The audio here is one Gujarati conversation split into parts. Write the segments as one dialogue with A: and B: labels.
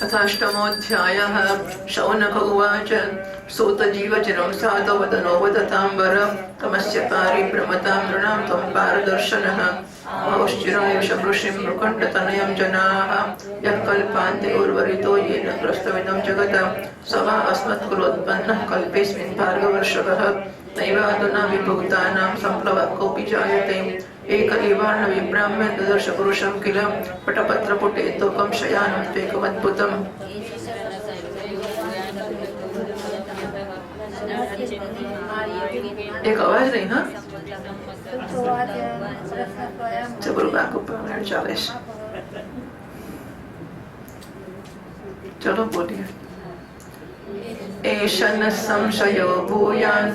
A: अथाष्टमोऽध्यायः। शौनक उवाच सूतजीवचिरं साधवदनो वदताम्बर तमस्य पारिभ्रमतां नृणां त्वं पारदर्शनः औश्चिरायुषं ऋषिं मृकण्डतनयं जनाः यः कल्पान्ते उर्वरितो येन ग्रस्तमिदं जगत् स वा अस्मत्कुलोत्पन्नः कल्पेऽस्मिन् भार्गवर्षभः नैवाधुना विभूतानां सम्प्लवः कोऽपि जायते एक एवान्न विभ्राम्य ददर्श पुरुषं किल पटपत्रपुटे तोकं शयानं त्वेकमद्भुतम्। एक आवाज नहीं। हाँ चलो बैक ऊपर 40। चलो बोलिए। एषन संशयो भूयान्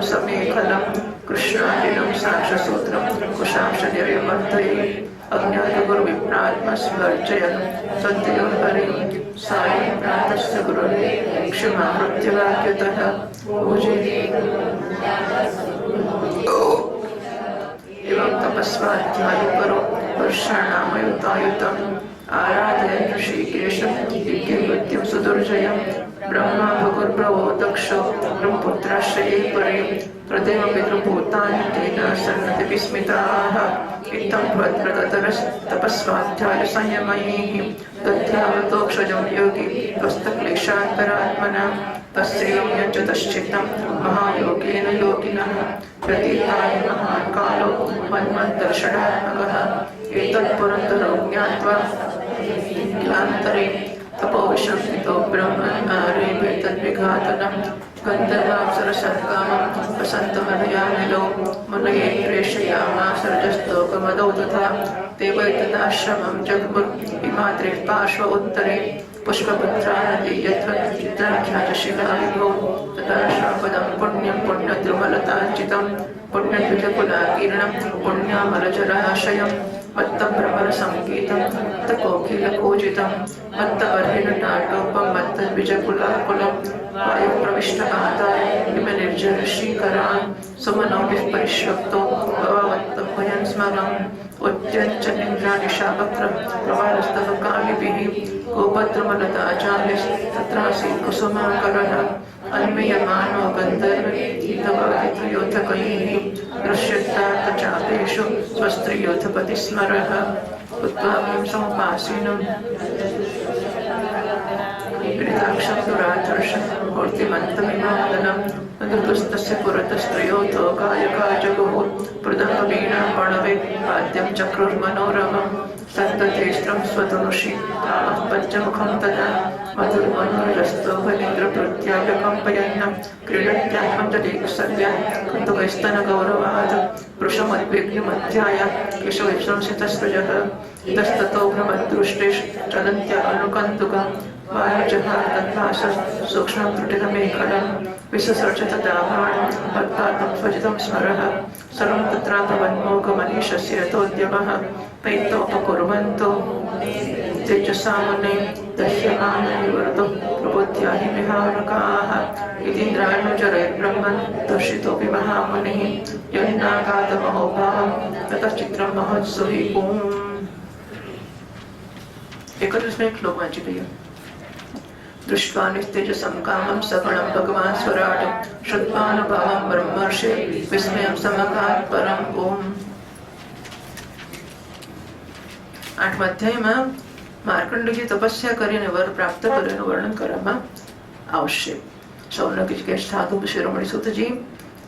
A: समेखलं कृष्णाजिनं साक्षसूत्रं कुशांशनिर्यमर्दये अज्ञातगुरुविप्रात्मस्वर्जयन् सद्योर्हरिं सायं प्रातस्य गुरुर्वे क्षमामृत्यवाक्यतः एवं तपस्वाध्यायो करो वर्षाणामयुतायुतम् आराधयन् ऋषिकेशं दिव्यवृत्तिं सुदुर्जयं ब्रह्मा भगुर्भवो दक्षो ब्रह्मपुत्राश्रये परे प्रदेव पितृभूतानि तेन सन्नति विस्मिताः इत्थं भद्रतरस्तपस्वाध्याय संयमैः तद्यावतोक्षजं योगी त्वस्तक्लेशान्तरात्मना तस्यैवं यञ्चतश्चित्तं महायोगेन योगिनः प्रतीताय महान् कालो मन्मन्तर्षडात्मकः एतत्पुरन्दरो ज्ञात्वा किलान्तरे तपोविशंसितो ब्रह्मणारेभेतद्विघातनं गन्धर्वाप्सरसत्कामं वसन्तमलयानिलो मुनये प्रेषयामासर्जस्तोकमदौ तथा ते वै तदाश्रमं जग्मुः हिमाद्रेः पार्श्व उत्तरे पुष्पपुत्रा नदी यत्र चित्राख्यातशिलाविभो तदा श्रापदं पुण्यं पुण्यद्रुमलताञ्चितं पुण्यद्विजकुलाकीर्णं पुण्यामलजलाशयं मत्तभ्रमरसङ्गीतं तकोकिलकोजितं मत्तबर्हिणनाटोपं मत्तद्विजकुलाकुलं वायुप्रविष्टपादाय हिमनिर्जरश्रीकरान् सुमनोभिः परिष्वक्तो भववत्तभयं स्मरम् उद्यञ्चनिन्द्रानिशापत्रं प्रवालस्तव कालिभिः गोपद्रुमलताचार्यस्तत्रासीत् कुसुमाकरः अन्वयमानो गन्धर्वगीतवादित्रयोधकैः दृश्यतार्थचापेषु स्वस्त्रियोधपतिस्मरः उद्भाव्यं समुपासीनं गिरिताक्षं दुराधर्षं मूर्तिमन्तमिमादनं नृतुस्तस्य पुरतस्त्रयोथो गायका जगुः मृदङ्गवीणां पणवे वाद्यं चक्रुर्मनोरमं सन्ततेष्ट्रं स्वतनुषि तामः पञ्चमुखं तदा मधुर्मनोरस्तोभनिन्द्रप्रत्याव्यकम्पयन्नं क्रीडत्यात्मं जलेक्सद्यं कुन्तुकैस्तनगौरवात् वृषमद्विग्निमध्याय केशविश्रंसितस्रजः इतस्ततो भ्रमद्दृष्टेश्चलन्त्य अनुकन्दुकं वायुजहातद्भासः सूक्ष्मं त्रुटितमेखलं विससर्ज तदाभाणं भक्तार्थं स्वजितं स्मरः सर्वं तत्रापवन्मोघमनीषस्य यतोद्यमः पैतोपकुर्वन्तो तेजसा मुने दह्यमाननिवर्तो प्रबुद्ध्याहि विहारकाः इतीन्द्राणुजरैर्ब्रह्मन् दर्शितोऽपि महामुनिः यन्नागातमहोभावं ततः चित्रं महोत्सवी ॐ। 31वें श्लोक वाचित है। दृष्ट्वा निस्तेजसं कामं सगुणं भगवान् स्वराटं श्रुत्वानुभावं ब्रह्मर्षे विस्मयं समगात् परम् ओम। 8वां अध्यायમાં માર્કંડેયજી તપસ્યા કરીને વર પ્રાપ્ત કર્યાનું વર્ણન કરવામાં આવશે। શૌનકજી કે સાધુ શિરોમણી સૂતજી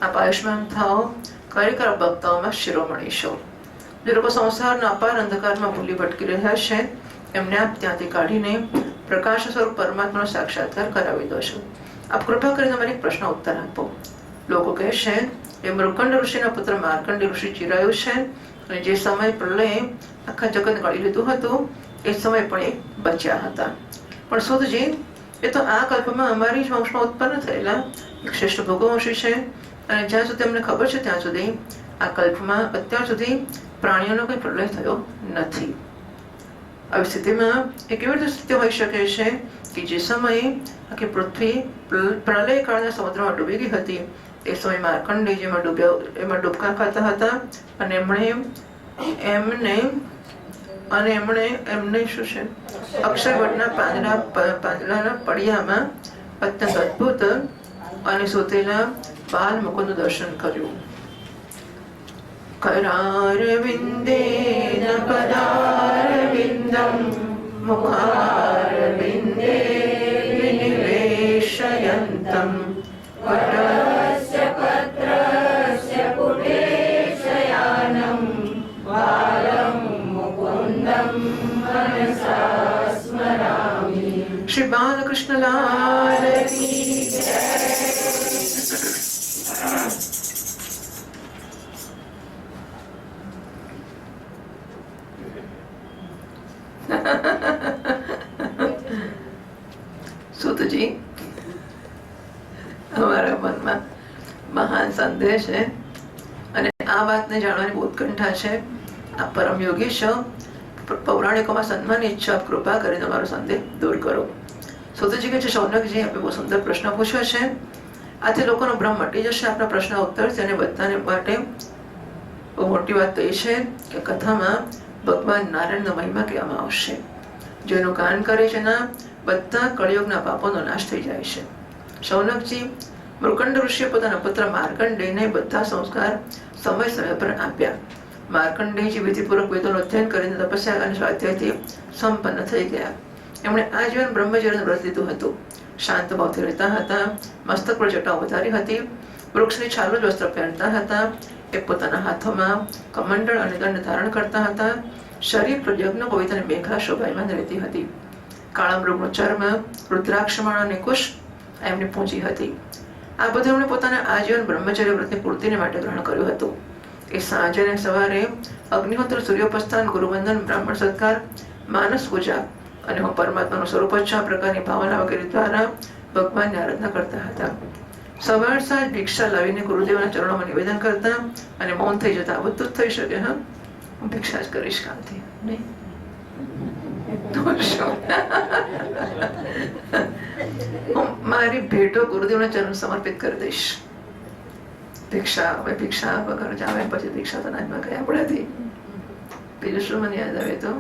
A: આપ આયુષ્માન થાઓ કાર્યકર ભક્તાઓમાં શિરોમણી છો। જે લોકો સંસારના અપાર અંધકારમાં ભૂલી ભટકી રહ્યા છે એમને આપ ત્યાંથી કાઢીને પ્રકાશ સ્વરૂપ પરમાત્માનો સાક્ષાત્કાર કરાવી દો છો। આપ કૃપા કરીને મને એક પ્રશ્ન ઉત્તર આપો। લોકો કહે છે એ મૃકંડ ઋષિના પુત્ર માર્કંડેય ઋષિ ચિરાયુ છે અને જે સમય પ્રલયે આખા જગત ગળી લીધું હતું એ સમય પણ એ બચ્યા હતા. પણ સુતજી એ તો આ કલ્પમાં અમારી જ વંશમાં ઉત્પન્ન થયેલા એક શ્રેષ્ઠ ભૃગુવંશી છે, અને જ્યાં સુધી અમને ખબર છે ત્યાં સુધી આ કલ્પમાં અત્યાર સુધી પ્રાણીઓનો કોઈ પ્રલય થયો નથી. આવી સ્થિતિમાં એ કેવી રીતે સ્થિતિ હોઈ શકે છે કે જે સમયે આખી પૃથ્વી પ્રલય કાળના સમુદ્રમાં ડૂબી ગઈ હતી, એ સમય માર્કંડેય એમાં ડૂબકા ખાતા હતા, અને એમણે શું છે અક્ષરવટના પાંદડાના પડિયામાં અત્યંત અદ્ભુત અને સોતેલા બાલ મુકુંદનું દર્શન કર્યું. करारविन्देन पदारविन्दं मुखारविन्दे विनिवेशयन्तं वटस्य पत्रस्य पुटे शयानं बालं मुकुन्दं मनसा स्मरामि. श्री बालकृष्णलाल की जय. સુતજી, અમારા મનમાં મહાન સંદેશ છે અને આ વાતને જાણવાની બહુ ઉત્કંઠા છે. આ પરમ યોગી છો, પૌરાણિકોમાં સન્માનિત છો, આપ કૃપા કરીને અમારો સંદેહ દૂર કરો. સુતજી કહે છે, શૌનકજી આપે બહુ સુંદર પ્રશ્ન પૂછ્યો છે. આથી લોકોનો ભ્રમ મટી જશે. આપના પ્રશ્ન ઉત્તર છે અને બધાને માટે બહુ મોટી વાત તો એ છે કે કથામાં ભગવાન નારાયણનો મહિમા કહેવામાં આવશે. જેનું ગાન કરે છે ના બધા કળિયુગના પાપોનો નાશ થઈ જાય છે. શૌનકજી, મૃકંડ ઋષિએ પોતાના પુત્ર માર્કંડેયને બધા સંસ્કાર સમય સમય પર આપ્યા. માર્કંડેયજી વિધિપૂર્વક વેદોનું અધ્યયન કરીને તપસ્યા અને સ્વાધ્યાયથી સંપન્ન થઈ ગયા. એમણે આજીવન બ્રહ્મચર્યનું વ્રત લીધું હતું. શાંત ભાવથી રહેતા હતા. મસ્તક પર જટાઓ વધારી હતી. વૃક્ષની છાલો જ વસ્ત્ર પહેરતા હતા. એ પોતાના હાથોમાં કમંડળ અને દંડ ધારણ કરતા હતા. શરીર પર યજ્ઞ પવિત્ર અને મેઘા શોભાયમાન રહેતી હતી. કાળા મૃગનો ચર્મ, રુદ્રાક્ષમાળા અને કુશ એમની પૂંજી હતી. આ બધું એમણે પોતાના આજીવન બ્રહ્મચર્ય વ્રતની પૂર્તિને માટે ગ્રહણ કર્યું હતું. એ સાંજે અને સવારે અગ્નિહોત્ર, સૂર્યોપસ્થાન, ગુરુવંદન, બ્રાહ્મણ સત્કાર, માનસ પૂજા અને હું પરમાત્માનું સ્વરૂપ જ છું આ પ્રકારની ભાવના વગેરે દ્વારા ભગવાનની આરાધના કરતા હતા. સવાર સાંજ ભિક્ષા લાવીને ગુરુદેવના ચરણોમાં નિવેદન કરતા અને મૌન થઈ જતા. બધું જ થઈ શકે. હા, હું ભિક્ષા જ કરીશ કાલથી. નહીં હું મારી ભેટો ગુરુદેવના ચરણ સમર્પિત કરી દઈશ. ભિક્ષા વગર જ આવે પછી ભિક્ષા તો નાજમાં ગયા આપણાથી. બીજું શું મને યાદ આવે તો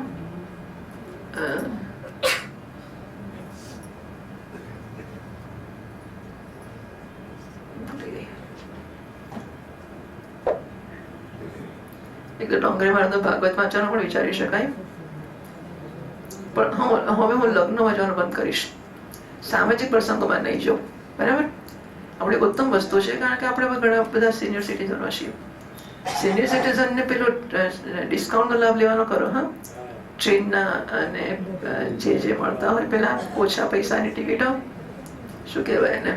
A: ડોંગરે મારા તો ભાગવત વાંચવાનું પણ વિચારી શકાય, પણ હવે હું લગ્ન વાંચવાનું બંધ કરીશ. સામાજિક પ્રસંગોમાં નહીં જાઉં. બરાબર, આપણે ઉત્તમ વસ્તુ છે, કારણ કે આપણે ઘણા બધા સિનિયર સિટીઝનો છીએ. સિનિયર સિટીઝનને પેલો ડિસ્કાઉન્ટનો લાભ લેવાનો કરો. હા, ટ્રેનના અને જે મળતા હોય પેલા ઓછા પૈસાની ટિકિટો, શું કહેવાય એને,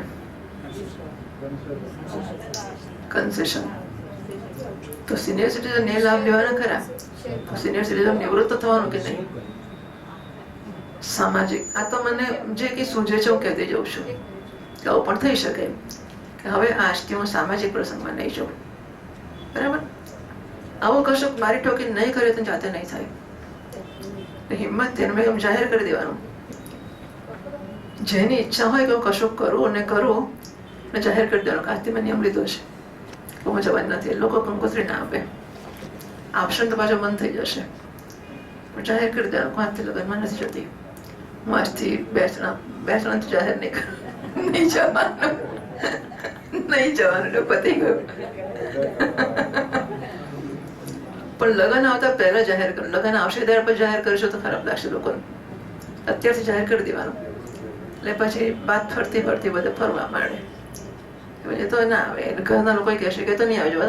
A: કન્સેશન. તો સિનિયર સિટીઝન એ લાભ લેવાના ખરા. સિનિયર સિટીઝન નિવૃત્ત થવાનું કે નહીં. સામાજિક, આ તો મને જે કે સૂઝે છે હું કહેતી જાઉં છું કે આવું પણ થઈ શકે કે હવે આજથી હું સામાજિક પ્રસંગમાં નહીં જાઉં. બરાબર, આવું કશું મારી ટોકી નહીં કરે તો જાતે નહીં થાય. હિંમત તેને એમ જાહેર કરી દેવાનું. જેની ઈચ્છા હોય કે હું કશું કરું અને કરું ને જાહેર કરી દેવાનું કે આજથી મેં નિયમ લીધો છે, હું જવાની નથી. લોકો કંકોત્રી ના આપે, આપશે તો પાછો મન થઈ જશે. પણ જાહેર કરી દેવાનું હું આજથી લગ્નમાં નથી જતી. હું આજથી બેસણાથી જાહેર નહીં જવાનું, નહીં જવાનું, પતી ગયું. પણ લગ્ન આવતા પહેલા જાહેર કરો. લગ્ન આવશે ત્યાર પછી જાહેર કરશો તો ખરાબ લાગશે લોકોને. અત્યારથી જાહેર કરી દેવાનું, એટલે પછી વાત ફરતી ફરતી બધે ફરવા માંડે. એ તો ના આવે. ઘરના લોકો કહેશે કે તો નહીં આવજો,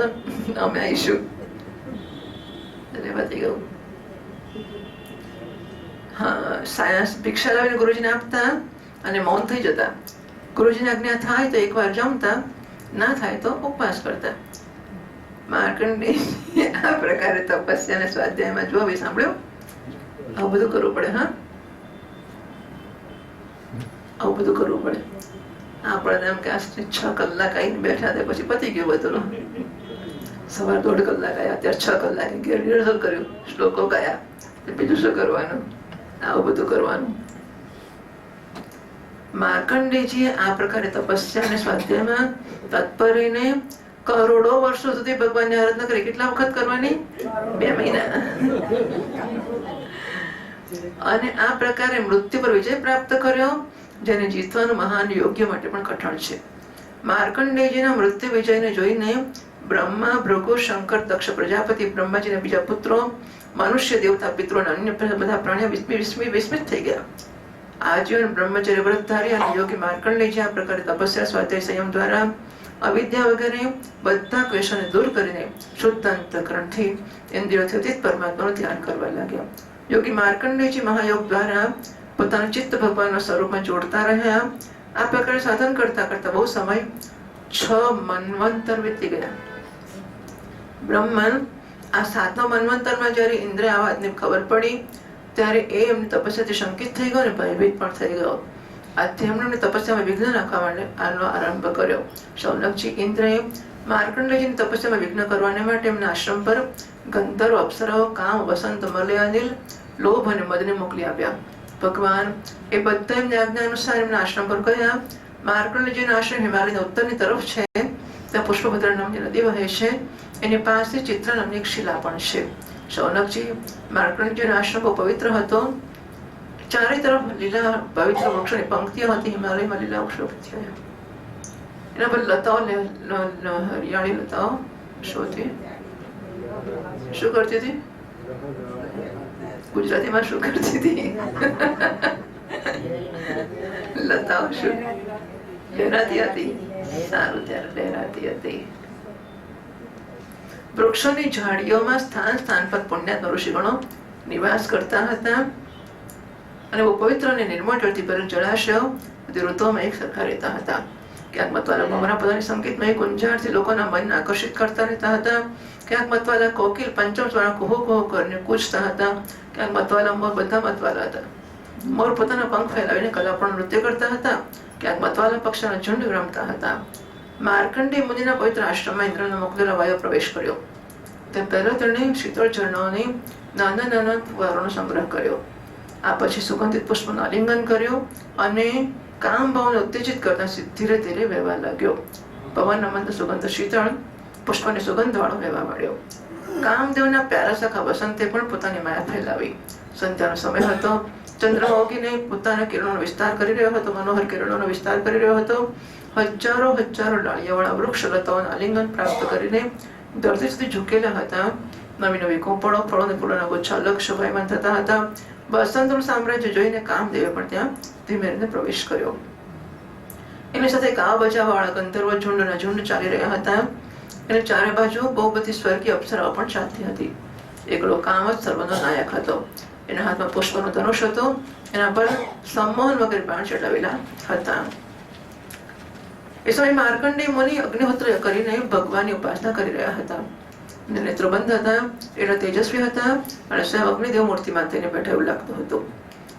A: અમે આવીશું, એટલે પતી ગયું. હા, સાયન્સ ભિક્ષા લાવીને ગુરુજીને આપતા અને મૌન થઈ જતા. ગુરુજીની આજ્ઞા થાય તો એકવાર જમતા, ના થાય તો ઉપવાસ કરતા. માર્કંડેય આ પ્રકારે તપસ્યા અને સ્વાધ્યાયમાં જો સાંભળ્યો આવું બધું કરવું પડે. હા, આવું બધું કરવું પડે. આપણે એમ કે 6 કલાક આવીને બેઠા તે પછી પતી ગયું બધું. સવાર 1.5 કલાક આવ્યા, અત્યારે 6 કલાક ઘેર રિહર્સલ કર્યું, શ્લોકો ગયા, બીજું શું કરવાનું? આવું બધું કરવાનું. માર્કંડેયજીએ આ પ્રકારે તપસ્યા અને સ્વાધ્યાયમાં તત્પર રહીને કરોડો વર્ષો સુધી ભગવાનની આરાધના કરી. કેટલા વખત કરવાની? 2 મહિના. અને આ પ્રકારે મૃત્યુ પર વિજય પ્રાપ્ત કર્યો, જેને જીતવાનું મહાન યોગ્ય માટે પણ કઠણ છે. માર્કંડેયજીના મૃત્યુ વિજયને જોઈને બ્રહ્મા, ભૃગુ, શંકર, દક્ષ પ્રજાપતિ, બ્રહ્માજીના બીજા પુત્રો, મનુષ્ય, દેવતા, પિતરો અને અન્ય બધા પ્રાણીઓ વિસ્મિત થઈ ગયા. આજીવન બ્રહ્મચર્ય વ્રતધારી અને યોગી માર્કંડેયજી આ પ્રકારે તપસ્યા, સ્વાધ્યાય, સંયમ દ્વારા અવિદ્યા વગેરે બધા ક્લેશોને દૂર કરીને શુદ્ધ અંતઃકરણથી ઇન્દ્રિયોથી અતીત પરમાત્માનું ધ્યાન કરવા લાગ્યા. યોગી માર્કંડેયજી મહાયોગ દ્વારા પોતાનું ચિત્ત ભગવાનના સ્વરૂપમાં જોડતા રહ્યા. આ પ્રકારે સાધન કરતા કરતા બહુ સમય 6 મન્વંતર વીતી ગયા. બ્રહ્મન આ 7મા મન્વંતરમાં જ્યારે ઇન્દ્ર આ વાતની ખબર પડી ત્યારે એ એમની તપસ્યાથી શંકિત થઈ ગયો અને ભયભીત પણ થઈ ગયો. આથી એમણે તપસ્યામાં વિઘ્ન નાખવા માટે આનો આરંભ કર્યો. શૌનકજી ઇન્દ્રએ માર્કંડેયજીની તપસ્યામાં વિઘ્ન કરવાને માટે એમના આશ્રમ પર ગંધર્વ, અપ્સરાઓ, કામ, વસંત, મલયાનિલ, લોભ અને મદને મોકલી આપ્યા. ભગવાન એ બધા એમની આજ્ઞા અનુસાર એમના આશ્રમ પર ગયા. માર્કંડેયજીનો આશ્રમ હિમાલયના ઉત્તરની તરફ છે. ત્યાં પુષ્પભદ્રા નામની નદી વહે છે. એની પાસે ચિત્ર નામની એક શિલા પણ છે. શૌનકજી માર્કંડેયજીનો આશ્રમ બહુ પવિત્ર હતો. ચારે તરફ લીલા પવિત્ર વૃક્ષોની પંક્તિઓ હતી. હિમાલયમાં લીલા વૃક્ષો થયા. એના પર લતાઓ, હરિયાળી લતાઓ શું હતી? શું કરતી હતી? ગુજરાતીમાં શું કરતી હતી? લતાઓ શું લહેરાતી હતી? સારું, ત્યારે લહેરાતી હતી. વૃક્ષોની ઝાડીઓમાં સ્થાન સ્થાન પર પુણ્યાત્મા ઋષિગણો નિવાસ કરતા હતા. અને બહુ પવિત્ર અને નિર્મળ જળથી ભરેલ જળાશયો બધી ઋતુઓમાં એક સરખા રહેતા હતા. ક્યાંક મતવાલા ભમરા પોતાની સંગીતમય ગુંજારથી લોકોના મનને આકર્ષિત કરતા રહેતા હતા. ક્યાંક મતવાલા કોકિલ પંચમ સ્વરમાં કુહુ કુહુ કરીને કૂદતા હતા. ક્યાંક મતવાલા મોર, બધા મતવાલા હતા. મોર પોતાના પંખ ફેલાવીને કલાપણ નૃત્ય કરતા હતા. ક્યાંક મતવાલા પક્ષીના ઝુંડ રમતા હતા. માર્કંડેય મુનિના પવિત્ર આશ્રમમાં ઇન્દ્રનો મોકલેલો વાયુ પ્રવેશ કર્યો. તે પહેલા તેણે શીતળ ઝરણાઓની નાના નાના ફુવારોનો સંગ્રહ કર્યો. આ પછી સુગંધિત પુષ્પનું આલિંગન કર્યું અને કામ ભાવને ઉત્તેજિત કરતા ધીરે ધીરે વહેવા લાગ્યો. પવનના મંદ સુગંધ શીતળ, પુષ્પની સુગંધ વાળો વહેવા મળ્યો. કામદેવના પ્યારા સખા વસંતે પણ પોતાની માયા ફેલાવી. સંધ્યાનો સમય હતો. ચંદ્રમા ઉગીને પોતાના કિરણોનો વિસ્તાર કરી રહ્યો હતો, મનોહર કિરણોનો વિસ્તાર કરી રહ્યો હતો. હજારો ડાળીયાવાળા વૃક્ષ લતાઓના આલિંગન પ્રાપ્ત કરીને ધરતી સુધી ઝૂકેલા હતા. નવી નવી કોપળો, ફળો અને ફૂલોના ગુચ્છા અલગ શોભાયમાન થતા હતા. વસંતનું સામ્રાજ્ય જોઈને કામદેવે પણ ત્યાં ધીમે ધીમે પ્રવેશ કર્યો. એની સાથે કાવ બજાવવાળા ગંધર્વ ઝુંડના ઝુંડ ચાલી રહ્યા હતા. એને ચારે બાજુ બહુ બધી સ્વર્ગીય અપ્સરાઓ પણ ચાલતી હતી. એકલો કામ જ સર્વનો નાયક હતો. એના હાથમાં પુષ્પનો ધનુષ હતો. એના પર સંમોહન વગેરે બાણ ચડાવેલા હતા. એ સમયે માર્કંડેય મુનિ અગ્નિહોત્ર કરીને ભગવાનની ઉપાસના કરી રહ્યા હતા. નેત્રબંધ હતા, એટલા તેજસ્વી હતા અને સ્વયં અગ્નિદેવ મૂર્તિમાં થઈને બેઠા એવું લાગતું હતું.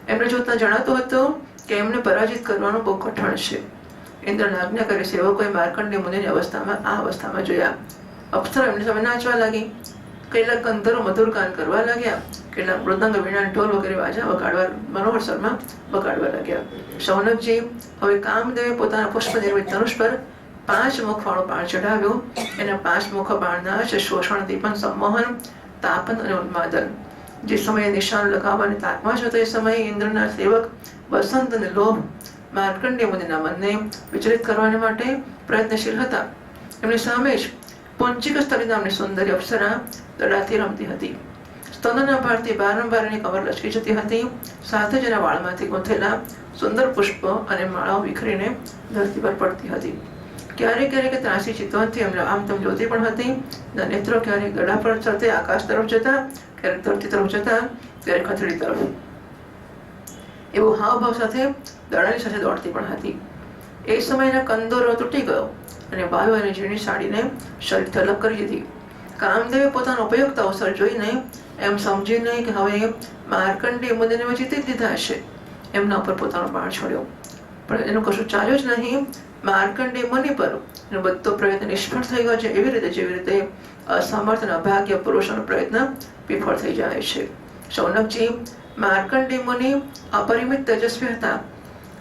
A: એમને જોતા જણાતું હતું કે એમને પરાજિત કરવાનું બહુ કઠણ છે. ઇન્દ્રને આજ્ઞા કરી સેવકોએ માર્કંડેય મુનિની આ અવસ્થામાં જોયા. અપ્સરા એમની સામે નાચવા લાગી. કેટલાક ગંધર્વો મધુર ગાન કરવા લાગ્યા. કેટલાક મૃદંગ, વીણા, ઢોલ વગેરે વાજા વગાડવા મનોહર સ્વરમાં વગાડવા લાગ્યા. શૌનકજી હવે કામદેવે પોતાના પુષ્પ નિર્મિત ધનુષ પર 5 મુખવાળો બાણ ચઢાવ્યો. એના 5 મુખ બાણના છે શોષણ, દીપન, સંમોહન, તાપન અને ઉન્માદન. જે સમયે નિશાન લગાવવાની તાકમાં જ હતો એ સમયે ઇન્દ્રના સેવક વસંત અને લોભ માર્કંડેય મુનિના મનને વિચલિત કરવા માટે પ્રયત્નશીલ હતા. એમની સામે જ પુંચિક સ્થળી નામની સુંદરી અપ્સરા દડાથી રમતી હતી. સ્તનના ભારથી વારંવાર એની કમર લચકી જતી હતી. સાથે જ એના વાળમાંથી ગૂંથેલા સુંદર પુષ્પ અને માળાઓ વિખરીને ધરતી પર પડતી હતી. ક્યારેક ક્યારેક ત્રાસી ચિત્તવનથી એમને આમ તેમ જોતી પણ હતી. નેત્રો ક્યારેક ગળા પર ચડતે આકાશ તરફ જતા, ક્યારેક ધરતી તરફ જતા, ક્યારેક ખથડી તરફ. એવું હાવભાવ સાથે દડાની સાથે દોડતી પણ હતી. એ સમયના કંદોરો તૂટી ગયો અને વાયુ અને ઝીણી સાડીને શરીરથી અલગ કરી દીધી. કામદેવે પોતાનો ઉપયુક્ત અવસર જોઈને એમ સમજીને કે હવે માર્કંડેય મુનિને જીતી લીધા છે, એમના ઉપર પોતાનો બાણ છોડ્યો, પણ એનું કશું ચાલ્યું જ નહીં. માર્કંડેય મુનિ પર એનો બધો પ્રયત્ન નિષ્ફળ થઈ ગયો છે. એવી રીતે જેવી રીતે અસમર્થ અને અભાગ્ય પુરુષોનો પ્રયત્ન વિફળ થઈ જાય છે. શૌનકજી, માર્કંડેય મુનિ અપરિમિત તેજસ્વી હતા.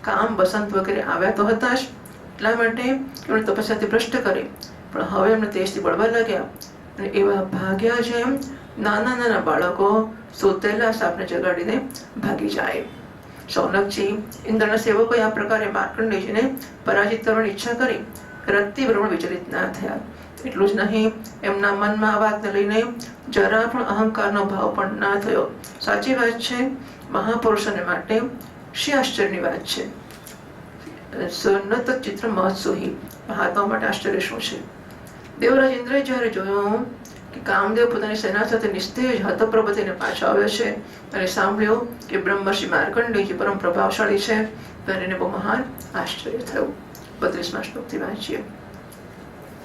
A: કામ વસંત વગેરે આવ્યા તો હતા જ, એટલા માટે એમણે તપસ્યાથી ભ્રષ્ટ કરી, પણ હવે એમને તેજથી બળવા લાગ્યા અને એવા ભાગ્યા જેમ નાના નાના બાળકો સૂતેલા સાપને જગાડીને ભાગી જાય. શૌનકજી, ઇન્દ્રના સેવકોએ આ પ્રકારે માર્કંડેયજીને પરાજિત કરવાની ઈચ્છા કરી. રતિ બ્રહ્મણ વિચલિત ના થયા. એટલું જ નહીં, એમના મનમાં આ વાતને લઈને જરા પણ અહંકારનો ભાવ પણ ના થયો. સાચી વાત છે, મહાપુરુષોને માટે શી આશ્ચર્યની વાત છે. સુન્નત ચિત્ર મહત્સુહી, મહાત્મા માટે આશ્ચર્ય શું છે. દેવરાજ ઇન્દ્રએ જ્યારે જોયું કે કામદેવ પોતાની સેના સાથે નિસ્તેજ હતપ્રભ થઈને પાછા આવ્યો છે અને સાંભળ્યું કે બ્રહ્મર્ષિ માર્કંડેયજી પરમ પ્રભાવશાળી છે, ત્યારે એને બહુ મહાન આશ્ચર્ય થયું. 32મા શ્લોકથી વાંચીએ.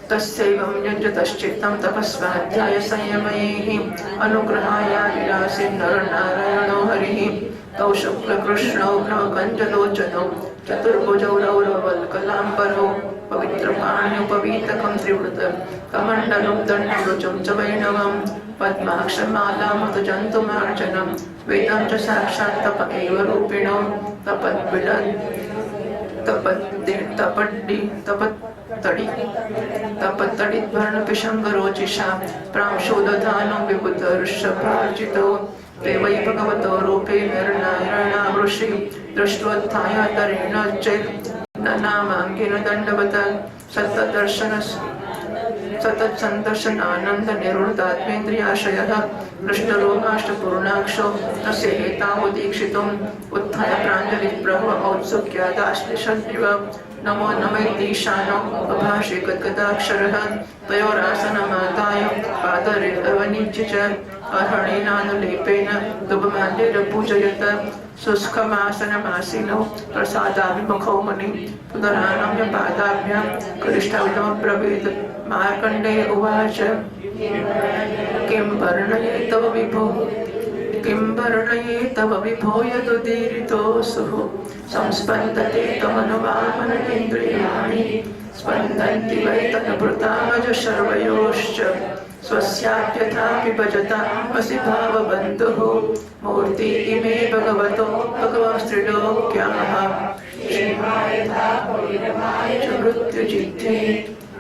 A: તસ્યૈવં યજ્ઞતશ્ચિત્तं તપસ્વાધ્યાય સંયમૈઃ અનુગ્રહાય વિલાસે નરનારાયણો હરિઃ તૌ શુક્લકૃષ્ણો નવકંજલોચનો ચતુર્ભુજૌ રૌરવલ્કલાંબરો પવિત્રપાણ્યુપવીતકં ત્રિવૃત કમંડલું દંડવૃજં ચ વૈણવં પદ્માક્ષમાલામૃતજંતુમાર્જनं વેદં ચ સાક્ષાत् તપ એવ રૂપિણો તપત્તડિદ્વર્ણપિશંગરોચિષા પ્રાંશોદધાનો વિબુધર્ષભાર્જિતો તે વૈ ભગવતો રૂપે નરનારાયણાવૃષિ દૃષ્ટોત્થાયાતરેણ ચૈનામાંકેન દંડવત સતત નિવૃત્તાત્મેન્દ્રિયાશયઃ કૃષ્ણરોમાષ્ટપૂર્ણાક્ષો તસ્ય હેતાવદીક્ષિતોમ ઉત્થાય પ્રાഞ്જલિપ્રહવ ઔત્સુક્યાદાશ્લિષન્નિવ નમો નમૈતીશાનો અભાષે ગદગદાક્ષરઃ તયોરાસનમાદાય પાદરેવનિચ્ય ચ અર્હણેનાનુલેપેન દુભમાલ્યૈરપૂજયત શુષ્કમાસનમાસીનો પ્રસાદાभिमुखो मुनि पुनरानम्य पादाभ्यां करिष्ठाविदमब्रवीत्. मार्कण्डेय उवाच किं वर्णये तव विभो यदुदीरितोऽसुः संस्पन्दते तमनुवामनकेन्द्रियाणि स्पन्दन्ति वै तनुभृतामज शर्वयोश्च स्वस्याप्यथापि भजतामसि भावबन्धुः मूर्ति इमे भगवतो भगवंस्त्रिलोक्याः च मृत्युजित्ते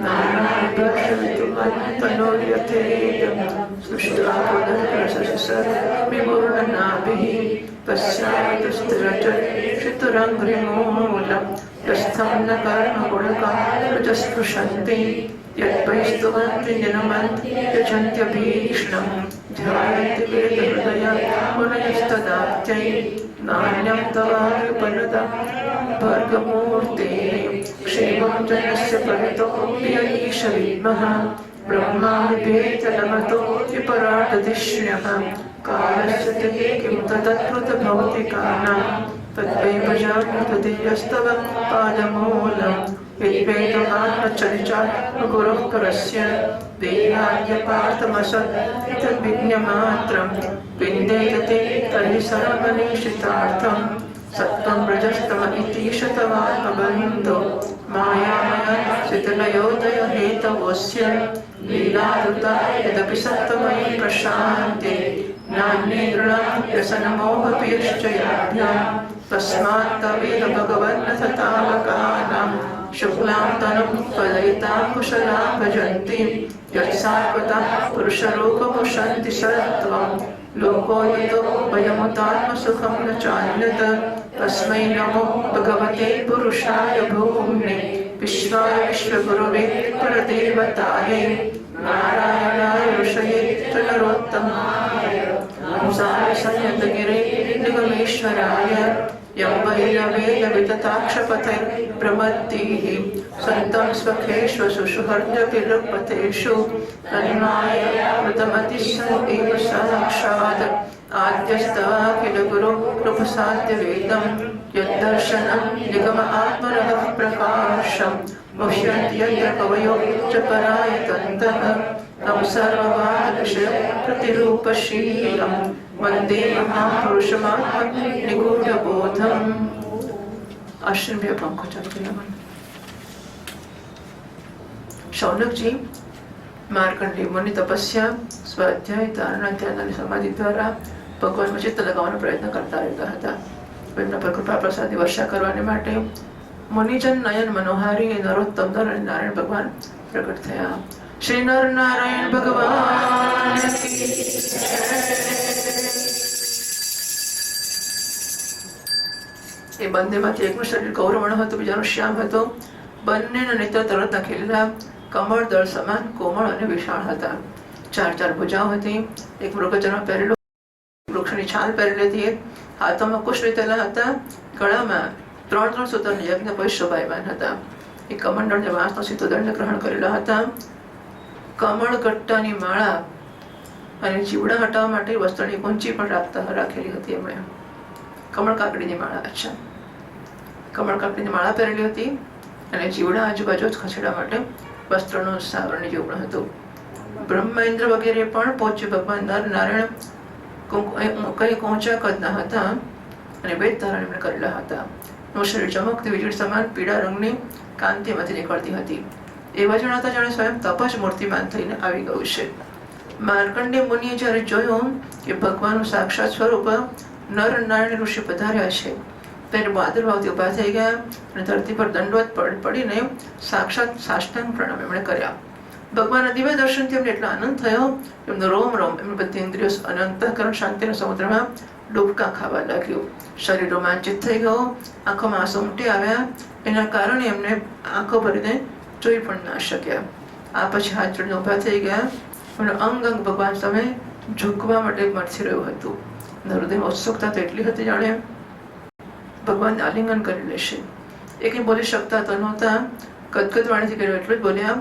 A: नानाभिर्षवितुमन्तनोर्यथेयं सृष्ट्वा पुनर्प्रशसर्विमूर्णनाभिः पश्चात्तस्थिरचरितरङ्घ्रिमूलं यस्थं न कर्मगुणकं प्रजस्पृशन्ति यद्वैस्तुवन्ति जनमन्ति यजन्त्यभीक्ष्णं ध्यायन्ति वेदहृदया मुनयस्तदाप्त्यै नान्यं तवानुपनद भर्गमूर्ते क्षेमं जनस्य परितो यईश विद्मः ब्रह्मा विभेदनमतो विपराटधिष्ण्यः कालस्य ते किं तदत्कृत भौतिकानां तद्वैभजातदीयस्तव पादमूलं यद्वेदमात्मचरिचात् गुरुः परस्य देहाद्यपार्थमसत् तद्विज्ञमात्रं विन्देयते तर्हि सर्वनिश्चितार्थं सत्त्वं रजस्तम इतीशतवात्मबन्धो मायामया शिथिलयोदय हेतवोऽस्य लीलाधृता यदपि सत्त्वमयि प्रशान्ते नान्ये नृणां व्यसनमोहपि याभ्यां तस्मात् तवेह भगवन्नथ तावकानां शुक्लां तनुं त्वदयितां कुशलां भजन्ति यत्सात्वता पुरुषरूपमुशन्ति सत्त्वं लोको यतो वयमुतात्मसुखं न चान्यत तस्मै नमो भगवते पुरुषाय भूम्ने विश्वाय विश्वगुरुवे परदेवतायै नारायणाय ऋषये च नरोत्तमाय हंसाय संयतगिरे निगमेश्वराय यं वैरवेदवितताक्षपथैर्भ्रमद्भिः सन्तं स्वखेष्वशुषुहर्जपिरुक्पथेषु तन्माय मृतमतिः सन्तीव साक्षात् आद्यस्तवाखिल गुरो नृपसाद्यवेदं यद्दर्शनं निगम आत्मनः प्रकाशं मुह्यन्ति यत्र कवयो च परायतन्तः तं सर्ववादविषय प्रतिरूपशीलं वन्दे महापुरुषमात्मनिगूढबोधम्। आश्रम भी पंखो चालू किया मन। शौनक जी मार्कंडेय मुनि तपस्या, स्वाध्याय, धारणा, ध्यान અને સમાધિ દ્વારા ભગવાનમાં ચિત્ત લગાવવાનો પ્રયત્ન કરતા રહેતા હતા. એમના પર કૃપા પ્રસાદી વર્ષા કરવાને માટે મુનિજન નયન મનોહારી નરોત્તમ નર અને નારાયણ ભગવાન પ્રગટ થયા. શ્રી નર નારાયણ ભગવાન એ બંનેમાંથી એકનું શરીર ગૌરવર્ણ હતું, બીજાનું શ્યામ હતું. બંનેના નેત્ર તરત ખીલેલા કમળ દળ સમાન કોમળ અને વિશાળ હતા. ચાર ભુજાઓ હતી. એક મૃગજન્મ પહેરેલું, વૃક્ષની છાલ પહેરેલી હતી. હાથોમાં કુશ લીધેલા હતા. ગળામાં 3 સૂત્ર યજ્ઞ પછી શોભાયમાન હતા. એ કમંડળ ને વાંસનો સીધો દંડ ગ્રહણ કરેલા હતા. કમળ ગટ્ટાની માળા અને જીવડા હટાવવા માટે વસ્ત્રની કુંચી પણ રાખેલી હતી. એમણે કમળ કાકડીની માળા, અચ્છા, કમળ કાકડીની માળા પહેરેલી હતી અને જીવડા આજુબાજુ જ ખસેડવા માટે વસ્ત્રનું સાવરણ જેવું હતું. બ્રહ્મા ઇન્દ્ર વગેરે પણ પહોંચ્યું. ભગવાન નર નારાયણ કઈ ઊંચા કદના હતા અને વેદ ધારણ એમણે કરેલા હતા. એનું શરીર ચમકતી વીજળી સમાન પીળા રંગની કાંતિમાંથી નીકળતી હતી. એવા જણાતા જાણે સ્વયં તપ જ મૂર્તિમાન થઈને આવી ગયું છે. માર્કંડેય મુનિએ જ્યારે જોયું કે ભગવાનનું સાક્ષાત સ્વરૂપ નર નારાયણ ઋષિ પધાર્યા છે, ત્યારે બહાદુરભાવથી ઉભા થઈ ગયા અને ધરતી પર દંડવત પડીને સાક્ષાત સાષ્ટાંગ પ્રણામ એમણે કર્યા. ભગવાનના દિવ્ય દર્શનથી એમને એટલો આનંદ થયો, એમનો રોમ એમની બધી ઇન્દ્રિયો અને અંતઃકરણ શાંતિના સમુદ્રમાં ડૂબકા ખાવા લાગ્યું. શરીર રોમાંચિત થઈ ગયું, આંખોમાં આંસુ ઉમટી આવ્યા. એના કારણે એમને આંખો ભરીને જોઈ પણ ના શક્યા. આ પછી હાથ જોડીને ઉભા થઈ ગયા. એમનું અંગ ભગવાન સામે ઝૂકવા માટે મરથી રહ્યું હતું. હૃદયમાં ઉત્સુકતા તો એટલી હતી જાણે ભગવાન આલિંગન કરી લેશે. એક બોલી શકતા તો નહોતા, ગદગદ વાણીથી કર્યું એટલું જ બોલ્યા,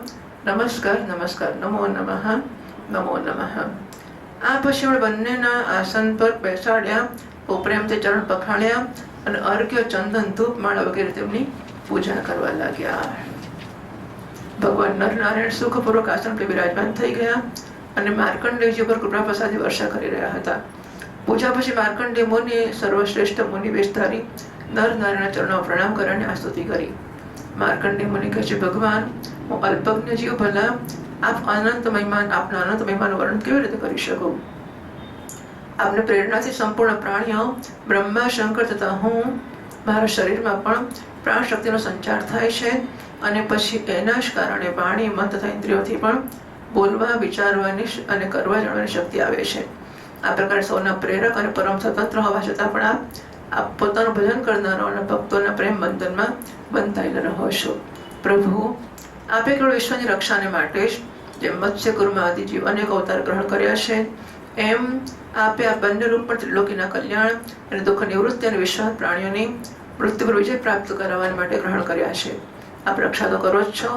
A: નમસ્કાર નમસ્કાર, નમો નમઃ નમો નમઃ. આ પછી એમણે બંનેના આસન પર બેસાડ્યા, પ્રેમથી ચરણ પખાડ્યા અને અર્ઘ્ય, ચંદન, ધૂપ, માળા વગેરે તેમની પૂજા કરવા લાગ્યા. ભગવાન નર નારાયણ સુખપૂર્વક આસન પર બિરાજમાન થઈ ગયા અને માર્કંડેયજી પર કૃપા પ્રસાદી વર્ષા કરી રહ્યા હતા. પૂજા પછી માર્કંડેય મુનિ સર્વશ્રેષ્ઠ મુનિ વેશધારી નર નારાયણ ચરણોમાં પ્રણામ કરીને આસ્તુતિ કરી. માર્કંડેય મુનિ કહે છે, ભગવાન, હું અલ્પજ્ઞ જીવ, ભલા આપ આપના અનંત મહિમાનું વર્ણન કેવી રીતે કરી શકું? આપને પ્રેરણાથી સંપૂર્ણ પ્રાણીઓ, બ્રહ્મા, શંકર તથા હું, મારા શરીરમાં પણ પ્રાણ શક્તિનો સંચાર થાય છે અને પછી એના જ કારણે વાણી, મન તથા ઇન્દ્રિયોથી પણ બોલવા, વિચારવાની અને કરવા જાણવાની શક્તિ આવે છે. આ પ્રકારે સૌના પ્રેરક અને પરમ સ્વતંત્ર હોવા છતાં પણ આપ પોતાનું ભજન કરનારો અને ભક્તોના પ્રેમ બંધનમાં બંધાયેલા રહો છો. પ્રભુ, આપે કેવળ વિશ્વની રક્ષાને માટે જ જેમ મત્સ્ય, કુર્મા આદિ જીવ અનેક અવતાર ગ્રહણ કર્યા છે, એમ આપે આ બંને રૂપ પણ ત્રિલોકીના કલ્યાણ અને દુઃખ નિવૃત્તિ અને વિશ્વાસ પ્રાણીઓની મૃત્યુ પર વિજય પ્રાપ્ત કરાવવા માટે ગ્રહણ કર્યા છે. આપ રક્ષા તો કરો જ છો,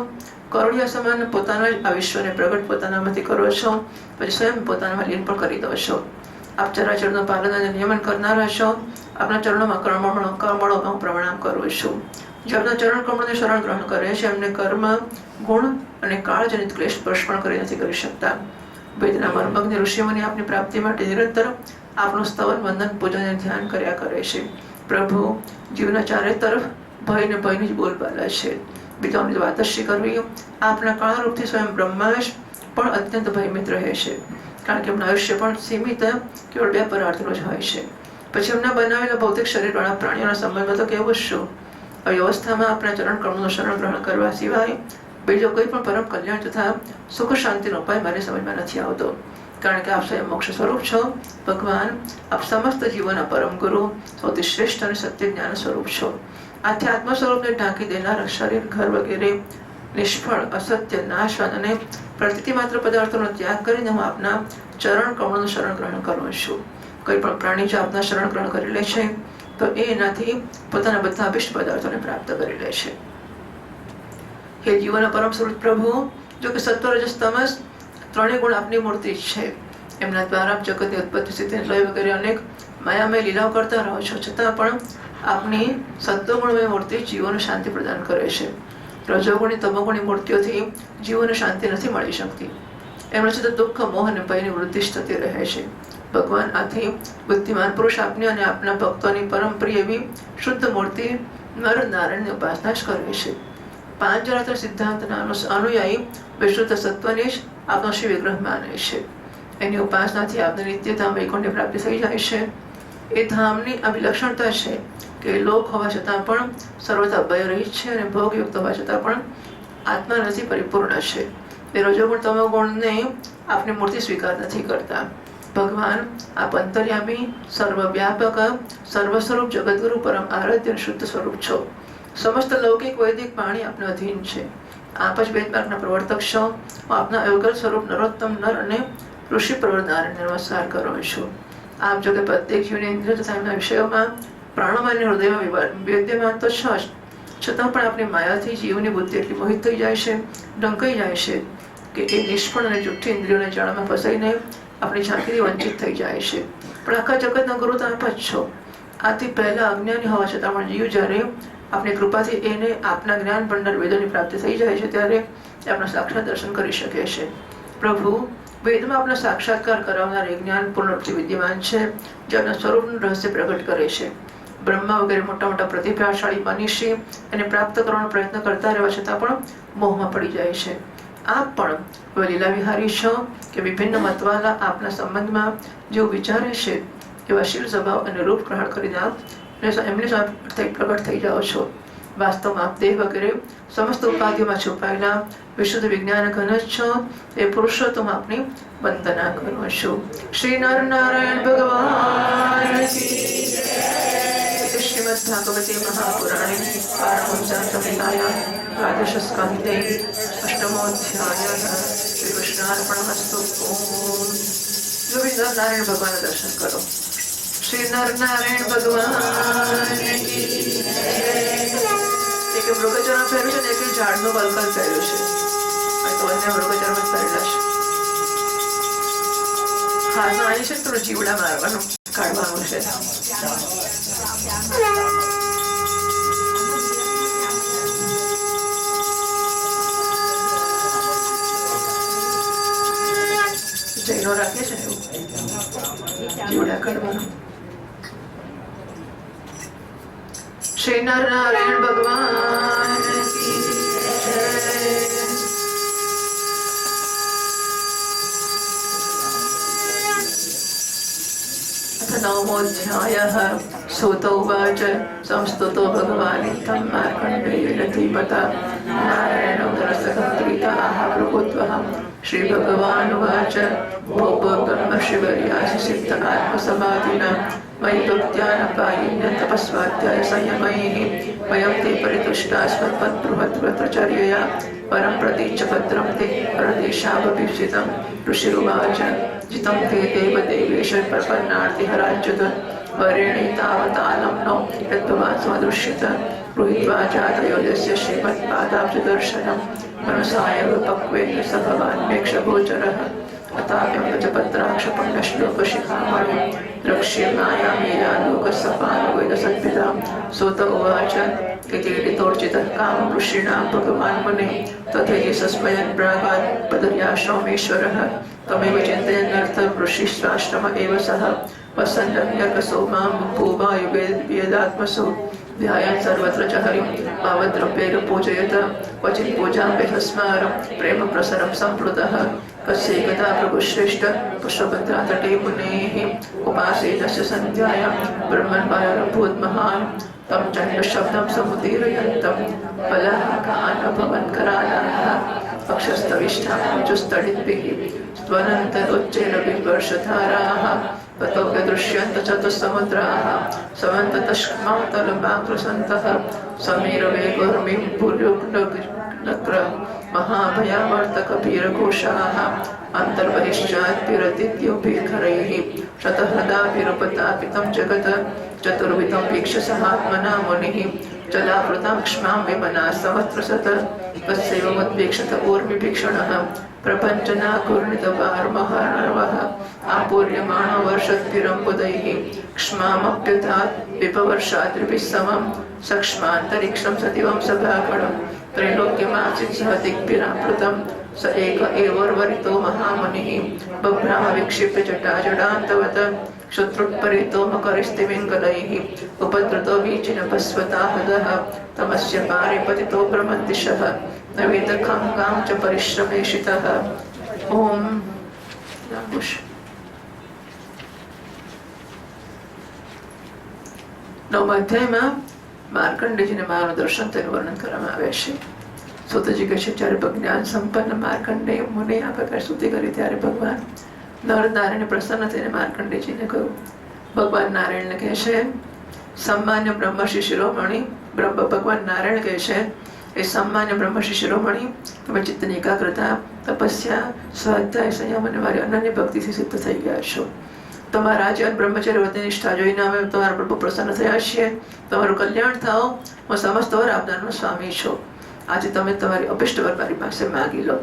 A: કરોડિયા સમાન પોતાના જ આ વિશ્વને પ્રગટ પોતાનામાંથી કરો છો, પછી સ્વયં પોતાનામાં લીન પણ કરી દો છો. આપ ચરાચરનું પાલન અને નિયમન કરનારા છો. આપના ચરણોમાં કમળોમાં હું પ્રણામ કરું છું. જે આપના ચરણ કમળને શરણ ગ્રહણ કરે છે, એમને કર્મ, ગુણ અને કાળજનિત ક્લેશ સ્પર્શ પણ કરી નથી કરી શકતા. વેદના મર્મજ્ઞ ઋષિઓની આપની પ્રાપ્તિ માટે નિરંતર આપનું સ્તવન, વંદન, પૂજન અને ધ્યાન કર્યા કરે છે. પ્રભુ, જીવના ચારે તરફ ભય ને ભયની જ બોલબાલા છે. બીજાઓની વાતશ્રી કરવી, આપના કાળ રૂપથી સ્વયં બ્રહ્મા જ પણ અત્યંત ભયમિત રહે છે, કારણ કે એમનું આયુષ્ય પણ સીમિત કેવળ 2 પરાર્થનો જ હોય છે. પછી એમના બનાવેલા ભૌતિક શરીરવાળા પ્રાણીઓના સંબંધમાં તો કેવું જ શું? આવી અવસ્થામાં આપણા ચરણ કમળનું શરણ ગ્રહણ કરવા સિવાય બીજો કોઈ પણ પરમ કલ્યાણ તથા સુખ શાંતિનો ઉપાય મને સમજમાં નથી આવતો, કારણ કે આપ સ્વયં મોક્ષ સ્વરૂપ છો. ભગવાન, આપ સમસ્ત જીવોના પરમ ગુરુ, સૌથી શ્રેષ્ઠ અને સત્ય જ્ઞાન સ્વરૂપ છો. આથી આત્મ સ્વરૂપને ઢાંકી દેનાર શરીર, ઘર વગેરે નિષ્ફળ, અસત્ય, નાશવાન અને પ્રતિતિ માત્ર પદાર્થોનો ત્યાગ કરીને હું આપના ચરણ કમળનું શરણ ગ્રહણ કરું છું. કોઈ પણ પ્રાણી જો આપના શરણ ગ્રહણ કરી લે છે તો એ એનાથી પોતાના બધા અભિષ્ટ પદાર્થોને પ્રાપ્ત કરી લે છે. હે જીવોના પરમ સ્વરૂપ પ્રભુ, જો કે સત્વ, રજસ, તમસ ત્રણેય ગુણ આપની મૂર્તિ છે, એમના દ્વારા જગતની ઉત્પત્તિ, સ્થિતિ, લય વગેરે અનેક માયામય લીલાઓ કરતા રહો છો, છતાં પણ આપની સત્વગુણમય મૂર્તિ જીવોને શાંતિ પ્રદાન કરે છે. રજોગુણી તમોગુણી મૂર્તિઓથી જીવોને શાંતિ નથી મળી શકતી. એમના છતાં દુઃખ, મોહ અને ભયની વૃદ્ધિ જ થતી રહે છે. ભગવાન આથી બુદ્ધિમાન પુરુષ આપની અને આપના ભક્તોની પરમ પ્રિય એવી શુદ્ધ મૂર્તિ નર નારાયણની ઉપાસના જ કરે છે. પાંચરાત્ર સિદ્ધાંતના અનુયાયી વિશુદ્ધ સત્વને જ આપનો શ્રી વિગ્રહ માને છે. એની ઉપાસનાથી આપને નિત્યધામ વૈકુંઠની પ્રાપ્તિ થઈ જાય છે. એ ધામની આ વિલક્ષણતા છે કે લોક હોવા છતાં પણ સર્વથા ભયરહિત છે અને ભોગયુક્ત હોવા છતાં પણ આત્મા નથી, પરિપૂર્ણ છે. એ રજોગુણ તમોગુણને આપની મૂર્તિ સ્વીકાર નથી કરતા. ભગવાન આપ અંતર્યામી, સર્વવ્યાપક, સર્વસ્વરૂપ, જગતગુરુ, પરમ આરાધ્ય અને શુદ્ધ સ્વરૂપ છો. સમસ્ત લૌકિક વૈદિક પાણી આપના અધીન છે. આપ જ વેદમાર્ગના પ્રવર્તક છો. આપના અવગલ સ્વરૂપ નરોત્તમ નર અને ઋષિ પ્રવર નારાયણને નમસ્કાર કરું છું. આપ જો કે પ્રત્યેક જીવની ઇન્દ્રિય તથા એમના વિષયોમાં પ્રાણોમાં અને હૃદયમાં વિદ્યમાન તો છો જ, છતાં પણ આપણી માયાથી જીવની બુદ્ધિ એટલી મોહિત થઈ જાય છે, ઢંકાઈ જાય છે કે એ નિષ્ફળ અને જુઠ્ઠી ઇન્દ્રિયોના જાળમાં ફસાઈને આપણી ઝાંખીથી વંચિત થઈ જાય છે. પણ આખા જગતના ગુરુ તો આપ જ છો. આથી પહેલા અજ્ઞાની હોવા છતાં પણ જીવ જ્યારે આપની કૃપાથી એને આપના જ્ઞાન ભંડાર વેદોની પ્રાપ્તિ થઈ જાય છે ત્યારે આપણા સાક્ષાત દર્શન કરી શકે છે. પ્રભુ વેદમાં આપના સાક્ષાત્કાર કરાવનાર એ જ્ઞાન પૂર્ણરૂપથી વિદ્યમાન છે, જે આપના સ્વરૂપનું રહસ્ય પ્રગટ કરે છે. બ્રહ્મા વગેરે મોટા મોટા પ્રતિભાશાળી મનીષી એને પ્રાપ્ત કરવાનો પ્રયત્ન કરતા રહેવા છતાં પણ મોહમાં પડી જાય છે. આપ પણ લીલા વિહારી છો કે વિભિન્ન મતવાલા આપના સંબંધમાં જેવું વિચારે છે એવા શીલ સ્વભાવ અને રૂપ ગ્રહણ કરીને આપ એમની પ્રગટ થઈ જાઓ છો. વાસ્તવમાં આપ દેહ વગેરે સમસ્ત ઉપાધિઓમાં છુપાયેલા વિશુદ્ધ વિજ્ઞાન ઘન જ છો. એ પુરુષોત્તમ આપની વંદના કરું છું. શ્રી નર નારાયણ ભગવાન શ્રીમદ ભાગવતે મહાપુરાણે પારમહંસા સંહિતાયાં દ્વાદશ સ્કંધે અષ્ટમોધ્યાયઃ શ્રી કૃષ્ણાર્પણમસ્તુ. જો નર નારાયણ ભગવાનના દર્શન કરો. શ્રી નર નારાયણ ભગવાન એક મૃગચરણ પહેર્યું છે ને એક ઝાડનો બલકલ પહેર્યું છે. તો એને મૃગચરણ જ પહેરેલા છે. હાથમાં આવી છે થોડું જીવડા મારવાનું કાઢવાનું છે. જૈનો રાખે છે ને એવું જીવડા કાઢવાનું. શ્રી નર નારાયણ ભગવાન नवमोऽध्यायः सूत उवाच संस्तुतो भगवानित्थं मार्कण्डेयेन धीमता नारायणो नरसहस्रिताः प्रभुत्वः श्रीभगवानुवाच भोः ब्रह्मशिवर्यासि सिद्ध आत्मसमाधिना मयि भक्त्यानपायेन तपस्वाध्याय संयमैः वयं ते परितुष्टास्मत्पद्बृहद्व्रतचर्यया परं प्रतीच्य भद्रं ते परदेशाभीप्सितं ऋषिरुवाच जितं ते देवदेवेश प्रपन्नार्तिहराच्युत वरेणे तावतालं नो यद्भवान् समदृश्यत गृहीत्वा जातयो यस्य श्रीमत्पादाब्जदर्शनं मनसाय विपक्वेन स भवान् मेक्षगोचरः अताप्यमृतपत्राक्षपण्डश्लोकशिखामणि द्रक्ष्ये मायामेयालोकसपानुवेदसद्भिदां सूत उवाच इति कामं ऋषीणां भगवान् मुने तथैषस्मयन्प्रागात् पदर्याश्रमेश्वरः तमेव चिन्तयन्नर्थं ऋषिश्राश्रम एव सः वसन्नर्यकसोमां भूवायुवेदात्मसो ध्यायान् सर्वत्र च हरिं भावद्रव्यैर पूजयत क्वचित् पूजां विहस्मारं प्रेम प्रसरं सम्प्लुतः कस्यैकदा प्रभुश्रेष्ठ पुष्पभद्रातटे मुनेः उपासेनस्य सन्ध्यायां ब्रह्मण्वारभून्महान् तं चण्डशब्दं समुदीरयन्तं फलाकानभवन्करालाः पक्षस्तविष्ठां जुस्तडिद्भिः त्वनन्तरोच्चैरविवर्षधाराः ततो व्यदृश्यन्त चतुस्समुद्राः समन्ततश्मातलमाकृसन्तः समीरवेगोर्मिं पुरुग्नग्र महाभयावर्तकपीरघोषाः अन्तर्बहिश्चात्पिरतिद्योभिर्खरैः शतहृदाभिरुपतापितं जगत् चतुर्विधं वीक्षसहात्मना मुनिः जलावृतां क्ष्मां विमना सहस्रशत तस्यैवमुद्वीक्षत ऊर्मिभीक्षणः प्रपञ्चनाकुर्णितवार्महर्वः आपूर्यमाणो वर्षद्भिरम्बुदैः क्ष्मामप्युतात् विपवर्षाद्रिभिः समं सक्ष्मान्तरिक्षं सदिवं सभाकणं त्रैलोक्यमासीत् सह दिग्भिरावृतं स एक एवर्वरितो महामुनिः बभ्रामविक्षिप्य जटाजडान्तवत् शत्रुत्परीतो मकरस्तिमिङ्गलैः उपद्रुतो वीचिनभस्वताहदः तमस्य पारे पतितो भ्रमद्दिशः न वेदखङ्गां च परिश्रमेषितः। ओम નવમા અધ્યાયમાં માર્કંડેયજીને માયાનું દર્શન તેનું વર્ણન કરવામાં આવે છે. સુતજી કહે છે, જ્યારે જ્ઞાન સંપન્ન માર્કંડેય મુનિ આ પ્રકાર સ્તુતિ કરી ત્યારે ભગવાન નર નારાયણે પ્રસન્ન થઈને માર્કંડેયજીને કહ્યું. ભગવાન નારાયણને કહે છે, સામાન્ય બ્રહ્મર્ષિ શિરોમણી ભગવાન નારાયણ કહે છે, એ સામાન્ય બ્રહ્મર્ષિ શિરોમણી, તમે ચિત્તની એકાગ્રતા, તપસ્યા, સ્વાધ્યાય, સંયમ અને મારી અનન્ય ભક્તિથી સિદ્ધ થઈ ગયા છો. તમારા આજીવન બ્રહ્મચર્ય વ્રતની નિષ્ઠા જોઈને અમે તમારા પ્રભુ પ્રસન્ન થયા છીએ. તમારું કલ્યાણ થાઓ. હું સમસ્ત વર આપનારનો સ્વામી છું. આજે તમે તમારી અભિષ્ટ વર મારી પાસે માગી લો.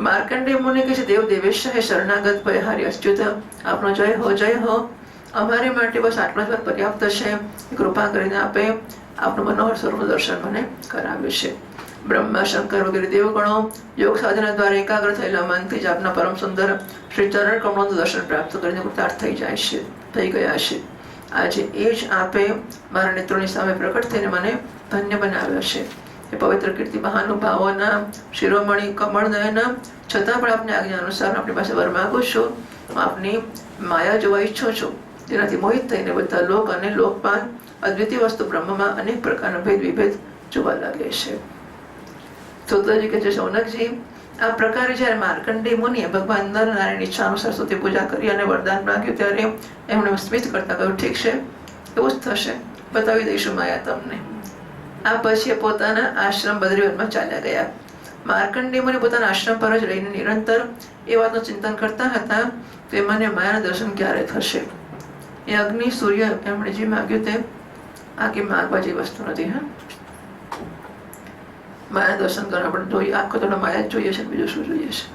A: માર્કંડેય મુનિ કહે છે, દેવ દેવેશ હે શરણાગત ભયહારી અચ્યુત, આપનો જય હો, જય હો. અમારે માટે બસ આટલો જ પર્યાપ્ત છે. કૃપા કરીને આપે આપનું મનોહર સ્વરૂપનું દર્શન મને કરાવ્યું છે. બ્રહ્મા, શંકર વગેરે દેવગણો યોગ સાધના દ્વારા એકાગ્ર થયેલા મનથી જ આપના પરમ સુંદર શ્રી ચરણ કમળોનું દર્શન પ્રાપ્ત કરીને કૃતાર્થ થઈ ગયા છે. આજે એ જ આપે મારા નેત્રોની સામે પ્રકટ થઈને મને ધન્ય બનાવ્યો છે. એ પવિત્ર કીર્તિ મહાનુભાવોના શિરોમણી કમળ નયન, છતાં પણ આપની આજ્ઞા અનુસાર આપણી પાસે વર માગું છું. આપની માયા જોવા ઈચ્છું છું, જેનાથી મોહિત થઈને બધા લોક અને લોકપાન અદ્વિતીય વસ્તુ બ્રહ્મમાં અનેક પ્રકારના ભેદ વિભેદ જોવા લાગે છે. સુતજી કહે છે, શૌનકજી, આ પ્રકારે જ્યારે માર્કંડેય મુનિએ ભગવાન નર નારાયણ ઈચ્છા અનુસાર સ્તુતિ પૂજા કરી અને વરદાન માંગ્યું ત્યારે એમણે સ્મિત કરતા કહ્યું, ઠીક છે, એવું જ થશે, બતાવી દઈશું માયા તમને. આ પછી પોતાના આશ્રમ બદ્રીવનમાં ચાલ્યા ગયા. માર્કંડેય મુનિ પોતાના આશ્રમ પર જ રહીને નિરંતર એ વાતનું ચિંતન કરતા હતા કે મને માયાના દર્શન ક્યારે થશે. એ અગ્નિ, સૂર્ય, એમણે જે માગ્યું તે આ કે માગવા જેવી વસ્તુ નથી. માયા દર્શન કરવા આપણે જોઈએ, આખો તો માયા જ જોઈએ છે, બીજું શું જોઈએ છે.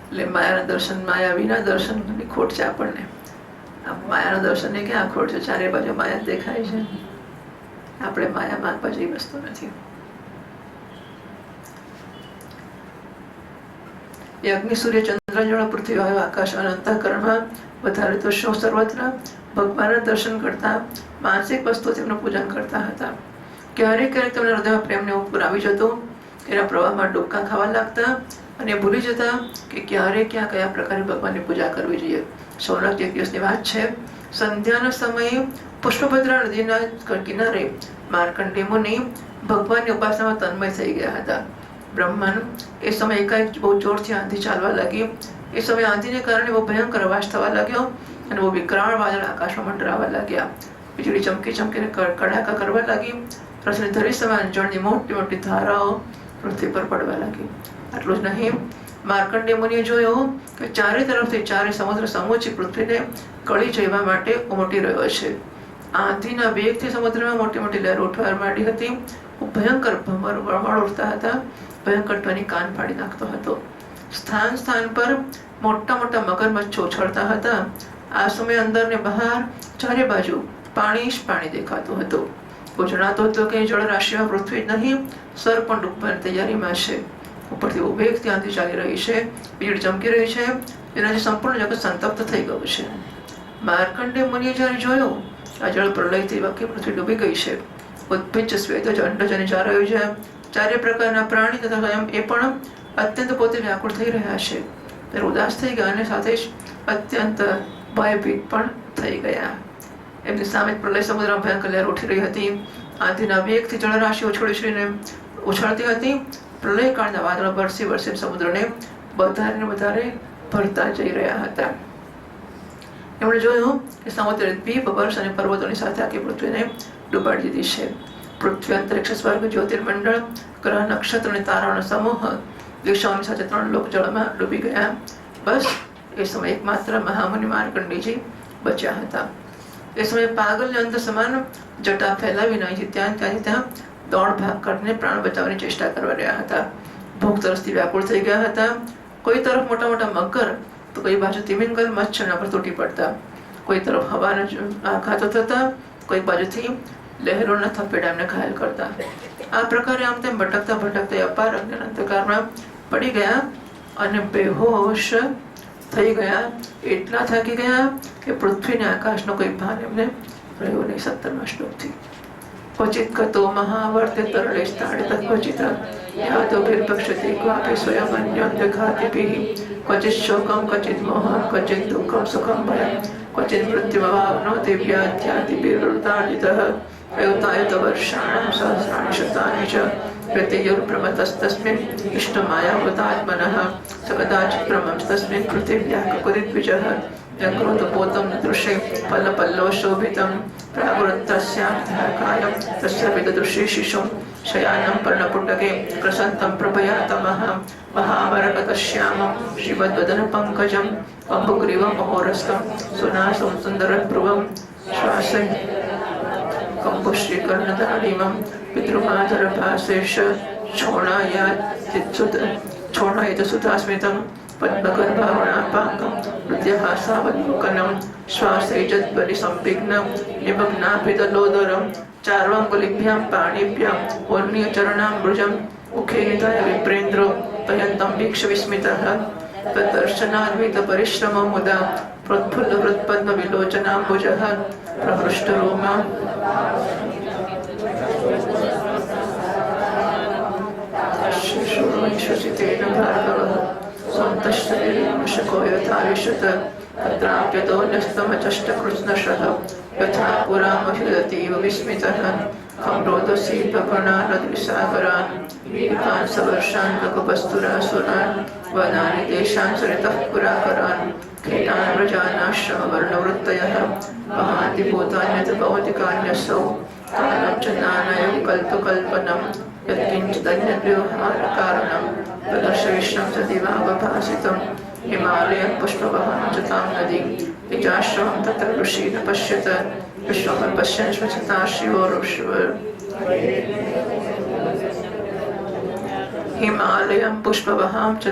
A: એટલે માયાના દર્શન, માયા વિના દર્શનની ખોટ છે આપણને. આ માયાના દર્શનને ક્યાં ખોટ છે? ચારે બાજુ માયા દેખાય છે. આપણે માયા માગવા જેવી વસ્તુ નથી. એ અગ્નિ, સૂર્ય, ચંદ્ર, જળ, પૃથ્વી, વાયુ, આકાશ અને અંતઃકરણમાં વધારે તો શું સર્વત્ર ભગવાનના દર્શન કરતા માનસિક વસ્તુઓ તેમનું પૂજન કરતા હતા. ક્યારેક ક્યારેક તેમના હૃદયમાં પ્રેમને ઉપર આવી જતો, એના પ્રવાહમાં ડૂબકા ખાવા લાગતા અને ભૂલી જતા કે ક્યારે ક્યાં કયા પ્રકારે ભગવાનની પૂજા કરવી જોઈએ. સૌનક એક દિવસની વાત છે. સંધ્યાના સમયે પુષ્પભદ્રા નદીના કિનારે માર્કંડેય મુનિ ભગવાનની ઉપાસનામાં તન્મય થઈ ગયા હતા. બ્રહ્મન એ સમય એકાએક બહુ જોરથી આંધી ચાલવા લાગી. એ સમયે આંધીને કારણે બહુ ભયંકર અવાજ થવા લાગ્યો અને બહુ વિકરાળ વાદળ આકાશમાં મંડરાવા લાગ્યા. વીજળી ચમકી ચમકીને કડાકા કરવા લાગી. પૃથ્વી ધરી સમાન જળની મોટી મોટી ધારાઓ પૃથ્વી પર પડવા લાગી. આટલું જ નહીં, માર્કંડેય મુનિએ જોયું કે ચારે તરફથી ચારે સમુદ્ર સમૂચી પૃથ્વીને કળી જવા માટે ઉમટી રહ્યો છે. આંધીના વેગથી સમુદ્રમાં મોટી મોટી લહેરો ઉઠવા માંડી હતી. ભયંકર ભમર ઉઠતા હતા. ભયંકર ધ્વનિ કાન ફાડી નાખતો હતો. સ્થાન સ્થાન પર મોટા મોટા મગરમચ્છો ઉછળતા હતા. આ સમયે અંદર ને બહાર ચારે બાજુ પાણી જ પાણી દેખાતું હતું. જણાતો હતો કે જળ રાશિમાં પૃથ્વી જ નહીં, સર પણ ડૂબવાની તૈયારીમાં છે. ઉપરથી વેગથી આંધી ચાલી રહી છે, વીજળી ચમકી રહી છે, જેનાથી સંપૂર્ણ જગત સંતપ્ત થઈ ગયું છે. માર્કંડેય મુનિએ જ્યારે જોયું આ જળ પ્રલયથી વાક્ય પૃથ્વી ડૂબી ગઈ છે, ઉદ્ભિજ શ્વેતજ અંડજ અને ચારાયું છે, ચારે પ્રકારના પ્રાણી તથા સ્વયં એ પણ અત્યંત પોતે વ્યાકુળ થઈ રહ્યા છે. ત્યારે ઉદાસ થઈ ગયા અને સાથે જ અત્યંત ભયભીત પણ થઈ ગયા. એમની સામે પ્રલય સમુદ્રમાં ભયંકર લહેર ઉઠી રહી હતી. આંધીના વેગથી જળરાશિ ઉછળતી હતી. પ્રલય કાળના વાદળો વરસી વરસી સમુદ્રને વધારે વધારે ભરતા જઈ રહ્યા હતા. એમણે જોયું કે સમુદ્ર દ્વીપ, વર્ષ અને પર્વતોની સાથે આખી પૃથ્વીને ડૂબાડી દીધી છે. પૃથ્વી, અંતરિક્ષ, સ્વર્ગ, જ્યોતિર્મંડળ, ગ્રહ, નક્ષત્ર અને તારાનો સમૂહ દિશાઓની સાથે 3 લોક જળમાં ડૂબી ગયા. બસ એ સમય એકમાત્ર મહામુનિ માર્કંડેયજી બચ્યા હતા. એ સમયે પાગલને અંધ સમાન જટા ફેલાવીને અહીંથી ત્યાં દોડ ભાગ કરીને પ્રાણ બચાવવાની ચેષ્ટા કરવા રહ્યા હતા. ભૂખ તરસથી વ્યાકુળ થઈ ગયા હતા. કોઈ તરફ મોટા મોટા મગર તો કોઈ બાજુ તિમિંગલ મચ્છરના પર તૂટી પડતા. કોઈ તરફ હવાના આઘાતો થતા, કોઈ બાજુથી લહેરોના થપેડા એમને ઘાયલ કરતા. આ પ્રકારે આમ તેમ ભટકતા ભટકતા અપાર અજ્ઞાન અંધકારમાં પડી ગયા અને બેહોશ થઈ ગયા. એટલા થાકી ગયા કે પૃથ્વી ને આકાશનો કોઈ ભાન એમને રહ્યો નહીં. 17મા શ્લોકથી ક્વચિત કતો મહાવર્તે તરળે સ્થાળિત ક્વચિત યાદોભિર્ભક્ષતે ક્વાપે સ્વયં અન્યં વિઘાતિભિઃ ક્વચિત શોકં ક્વચિત મોહં ક્વચિત દુઃખં સુખં ભયં ક્વચિત મૃત્યુમવાપ્નોતિ વ્યાધ્યાતિભિરુતાડિતઃ અયુતાયુતવર્ષાણાં સહસ્રાણि શતાनि ચ પ્રતિયુર્પ્રમતસ્તસ્મિन् ઇષ્ટમાયાવૃતાત્મનઃ સ કદાચિत् પ્રમંસ્તસ્મિन् પૃથિવ્યાः કकुदिद्विजः यक्रोध पोतं दृशे फलपल्लव शोभितं प्रागुरत्तस्यार्थकायं तस्य विददृशे शिशुं शयानं पर्णपुटके प्रसन्तं प्रभयातमः महावरकतश्यामं श्रीवद्वदनपङ्कजं कम्बुग्रीवमहोरस्तं सुनासं सुन्दरभ्रुवं श्वासे कम्बुश्रीकर्णदाडिमं पितृमातरभासेश छोणायतसुतास्मितं पद्मगर्भावणापाकं हृदयहासावलोकनं श्वासैजद्बलिसंविघ्नं निमग्नाभिदलोदरं चार्वाङ्गुलिभ्यां पाणिभ्यां वन्यचरणाम्बुजं मुखे निधाय विप्रेन्द्रो पर्यन्तं वीक्षविस्मितः तद्दर्शनान्वितपरिश्रमं मुदा प्रोत्फुल्लहृत्पद्मविलोचनाम्बुजः प्रहृष्टरोमा श्वसितेन भार्गवः सन्तश्शरीरमशको यथा विशत तत्राप्यतो न्यस्तमचष्टकृत्स्नशः यथा पुरामहिदतीव विस्मितः खं रोदसीपकर्णानद्विसागरान् विहितान् सवर्षान् लघुपस्तुरासुरान् वनानि देशान् सरितः पुराकरान् खीटान् व्रजानाश्रमवर्णवृत्तयः वहान्ति भूतान्यथ भौतिकान्यसौ कालं च नानयं कल्पकल्पनं यत्किञ्चिदन्यव्यवहारकारणं प्रदर्शयिष्यं च दिवावभासितं हिमालयं पुष्पवहं च तां नदीं निजाश्रमं तत्र ऋषि न पश्यत विश्वं पश्यन् स्वच्छता शिवो हिमालयं पुष्पवहां च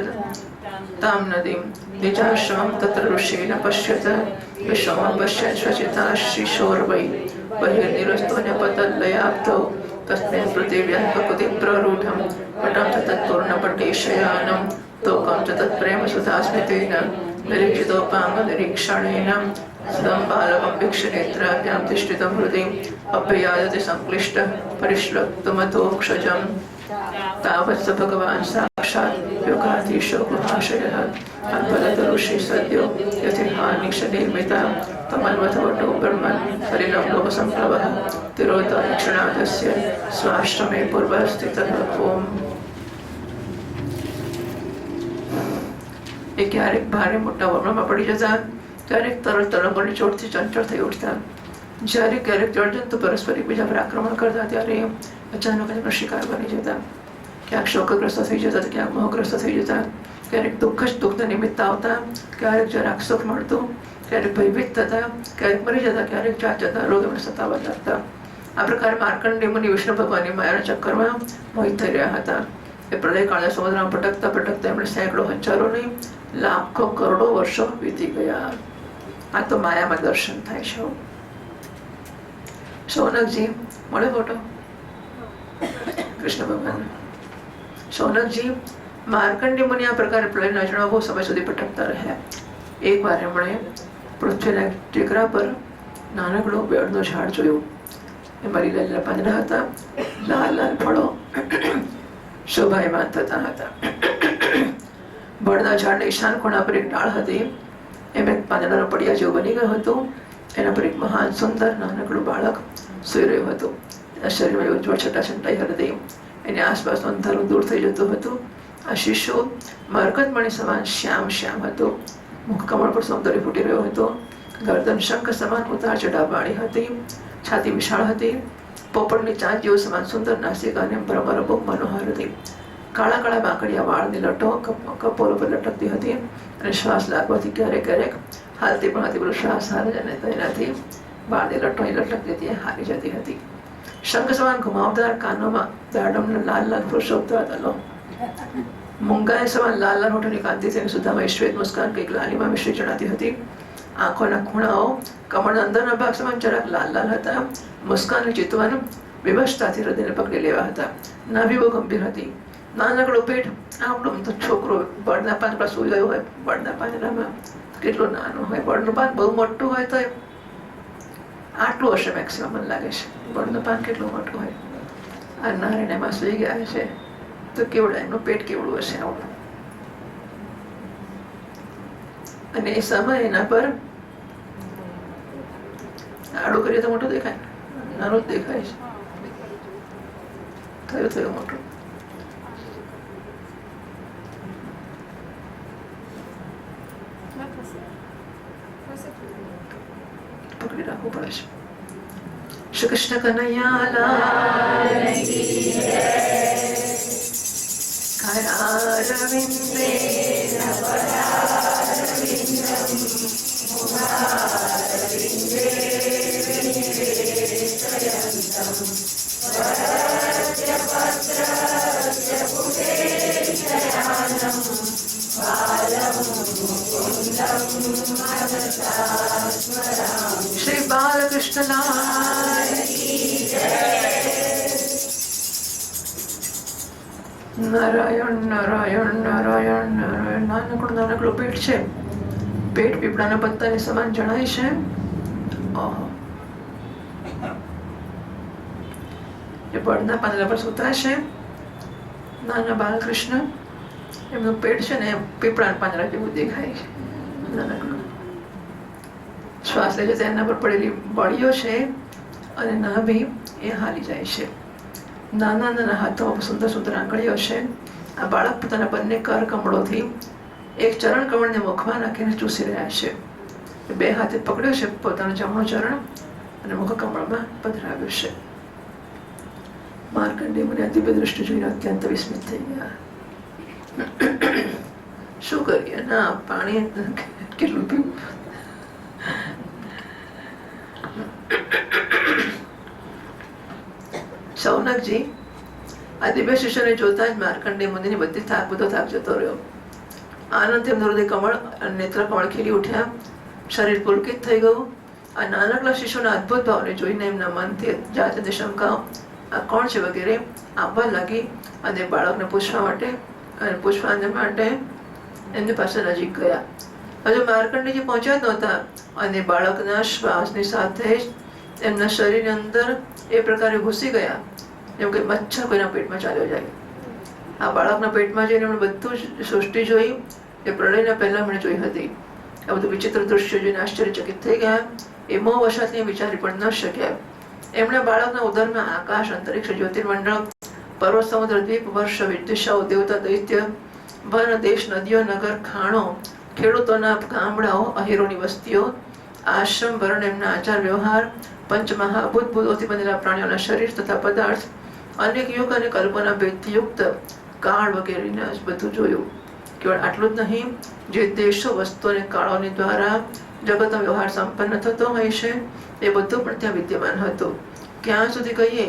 A: तां नदीं निजाश्रमं तत्र ऋषि न पश्यत विश्वं पश्यन् स्वच्छता शिशोर्वै बहिर्निरस्तोऽन्यपतल्लयाब्धौ तस्मिन् पृथिव्याः ककुतिं प्ररूढं पटं च तत्पूर्णपटेशयानं तोकं च तत्प्रेमसुधास्मितेन निरीक्षितोपाङ्गनिरीक्षणेन सदं बालकं वीक्षनेत्राभ्यां तिष्ठितं हृदि अभ्ययायति संक्लिष्टः परिश्लक्तमतोक्षजं तावत् स भगवान् साक्षात् योगाधीशो गुहाशयः अल्पलतरुषि सद्यो यथिहानिक्षनिर्मिता तमन्वथवटो ब्रह्मन् परिणम्लोकसम्प्लवः तिरोदक्षिणादस्य स्वाश्रमे पूर्वस्थितः ओम्. એ ક્યારેક ભારે મોટા વર્ણમાં પડી જતા, ક્યારેક તરલ તરંગોની ચોટથી ચંચળ થઈ ઉઠતા, જ્યારે ક્યારેક જળજંતુ પરસ્પર એકબીજા પર આક્રમણ કરતા ત્યારે અચાનક એમનો શિકાર બની જતા. ક્યાંક શોકગ્રસ્ત થઈ જતા, ક્યાંક મોહગ્રસ્ત થઈ જતા, ક્યારેક દુઃખ જ દુઃખના નિમિત્ત આવતા, ક્યારેક જરાક સુખ મળતું, ક્યારેક ભયભીત થતા, ક્યારેક મરી જતા, ક્યારેક જાત જાતના રોગ એમને સતાવવા લાગતા. આ પ્રકારે માર્કંડેય મુનિ વિષ્ણુ ભગવાનની માયાના ચક્કરમાં મોહિત થઈ રહ્યા હતા. એ પ્રલયકાળના સમુદ્રમાં ભટકતા ભટકતા એમણે સેંકડો હજારો નહીં લાખો કરોડો વર્ષો વીતી ગયા. આ તો માયામાં દર્શન થાય છે. શૌનકજી મળે ફોટો કૃષ્ણ ભગવાન. શૌનકજી માર્કંડેય મુનિ આ પ્રકારે પ્રલયના અજાણ્યા બહુ સમય સુધી ભટકતા રહ્યા. એકવાર એમણે પૃથ્વીના ટેકરા પર નાનકડું બેડનું ઝાડ જોયું. એમાં લીલા પાંદડા હતા, લાલ લાલ ફળો શોભાયમાન થતા હતા. બળના ઝાડના ઈશાન ખૂણા પર એક ડાળ હતી. એમ એક પાંદડાનો પડિયા જેવું બની ગયું હતું. એના પર એક મહાન સુંદર નાનકડું બાળક સૂઈ રહ્યું હતું. એના શરીરમાં ઉજ્જવળ છટાછટાઈ હતી. એની આસપાસનું અંધારું દૂર થઈ જતું હતું. આ શિશુ મરકતમણી સમાન શ્યામ શ્યામ હતો. મુખ કમળ પર સૌંદર્ય ફૂટી રહ્યો હતો. ગરદન શંખ સમાન ઉતાર ચઢાવવાળી હતી. છાતી વિશાળ હતી. પોપડની ચાંચ જેવું સમાન સુંદર નાસિકા અને બરાબર બહુ મનોહર હતી. કાળા કાળા બાંકડિયા વાળની લટો કપોલ ઉપર લટકતી હતી અને શ્વાસ લાગવાથી ક્યારેક ક્યારેક હાલતી પણ હતી. પેલો શ્વાસ હારે અને તેનાથી વાળની લટો લટકતી હતી, હારી જતી હતી. શંખ સમાન ઘુમાવદાર કાનોમાં દાડમના લાલ લાલ ફૂલ શોભતા હતા. મૂંગાય સમાન લાલ લાલ હોઠોની કાંતિ તેની સુધામાં શ્વેત મુસ્કાન કંઈક લાલીમાં મિશ્રી જણાતી હતી. આંખોના ખૂણાઓ કમળના અંદરના ભાગ સમાન જરાક લાલ લાલ હતા. મુસ્કાનને જીતવાનું વિવશતાથી હૃદયને પકડી લેવા હતા. નાભી બહુ ગંભીર હતી. નાનકડો પેટ, આવડું તો છોકરો બળના પાંદડા સૂઈ ગયો હોય. બળના પાંદડામાં કેટલું નાનું હોય. બળનું પાન બહુ મોટું હોય તો આટલું હશે મેક્સિમમ, મને લાગે છે. બળનું પાન કેટલું મોટું હોય. આ નારાયણ એમાં સૂઈ ગયા છે તો કેવડા એનું પેટ કેવડું હશે આવડું. અને એ સમય એના પર આડું કરીએ તો મોટું દેખાય, નાનું જ દેખાય છે. થયું મોટું. પકડી રાખવું પડે છે. શ્રી કૃષ્ણ કનૈયા લાલ કી જય. કરારવિંદે નવરારવિંદમ મુખારવિંદે વિનિવેશયંતમ વરસ્ય પુત્રસ્ય પુટેશયાનમ બાલમ મુકુંદમ મનસા સ્મરામિ. શ્રી બાલકૃષ્ણ લાલ કી જય. નારાયણ નારાયણ નારાયણ નારાયણ. નાનકડું પેટ છે. પેટ પીપળાના પત્તાની સમાન જણાય છે. એ બળના પાંદડા પર સૂતા છે. નાના બાલકૃષ્ણ, એમનું પેટ છે ને પીપળાના પાંદડા જેવું દેખાય છે. નાનકડું શ્વાસ લે છે તેના પર પડેલી બળીઓ છે અને નાભી એ હાલી જાય છે. નાના નાના હાથોમાં સુંદર સુંદર આંગળીઓ છે. આ બાળક પોતાના બંને કર કમળોથી એક ચરણ કમળને મુખમાં નાખીને ચૂસી રહ્યા છે. બે હાથે પકડ્યો છે પોતાનું જમણું ચરણ અને મુખ કમળમાં પધરાવ્યું છે. માર્કંડેય મુનિ દિવ્ય દ્રષ્ટિ જોઈને અત્યંત વિસ્મિત થઈ ગયા. શું કરીએ? ના, પાણી કેટલું પીવું. શૌનકજી આ દિવ્ય શિષ્યને જોતા જ માર્કંડેય મુનિની બધી બધો થાક જતો રહ્યો. આનંદથી એમનું હૃદય કમળ અને નેત્ર કમળ ખીલી ઉઠ્યા. શરીર પુલકિત થઈ ગયું. આ નાનકડા શિષ્યોના અદ્ભુત ભાવને જોઈને એમના મનથી જાતે શંકાઓ આ કોણ છે વગેરે આવવા લાગી અને બાળકને પૂછવા માટે એમની પાસે નજીક ગયા. હજુ માર્કંડેયજી પહોંચ્યા જ નહોતા અને બાળકના શ્વાસની સાથે જ એમના શરીરની અંદર એ પ્રકારે ઘૂસી ગયા જેમ કે મચ્છર કોઈના પેટમાં ચાલ્યો જાય. આ બાળકના પેટમાં જઈને એમણે બધું જ સૃષ્ટિ જોઈ. એ પ્રલયના પહેલા એમણે જોઈ હતી. આ બધું વિચિત્ર દૃશ્ય જોઈને આશ્ચર્યચકિત થઈ ગયા. એ મોહવશાથી વિચારી પણ ન શક્યા. એમણે બાળકના ઉદરમાં આકાશ, અંતરિક્ષ, જ્યોતિર્મંડળ, પર્વત, સમુદ્ર, દ્વીપ, વર્ષ, વિદિશાઓ, દેવતા, દૈત્ય, વન, દેશ, નદીઓ, નગર, ખાણો, ખેડૂતોના ગામડાઓ, અહીરોની વસ્તીઓ, આશ્રમ, વર્ણ, એમના આચાર વ્યવહાર, પંચમહાભૂત, ભૂતોથી બનેલા પ્રાણીઓના શરીર તથા પદાર્થ, અનેક યુગ અને કલ્પના ભેદયુક્ત કાળ વગેરેને બધું જોયું. કેવળ આટલું જ નહીં, જે દેશો, વસ્તુ અને કાળોની દ્વારા જગતનો વ્યવહાર સંપન્ન થતો હોય છે એ બધું પણ ત્યાં વિદ્યમાન હતું. ક્યાં સુધી કહીએ,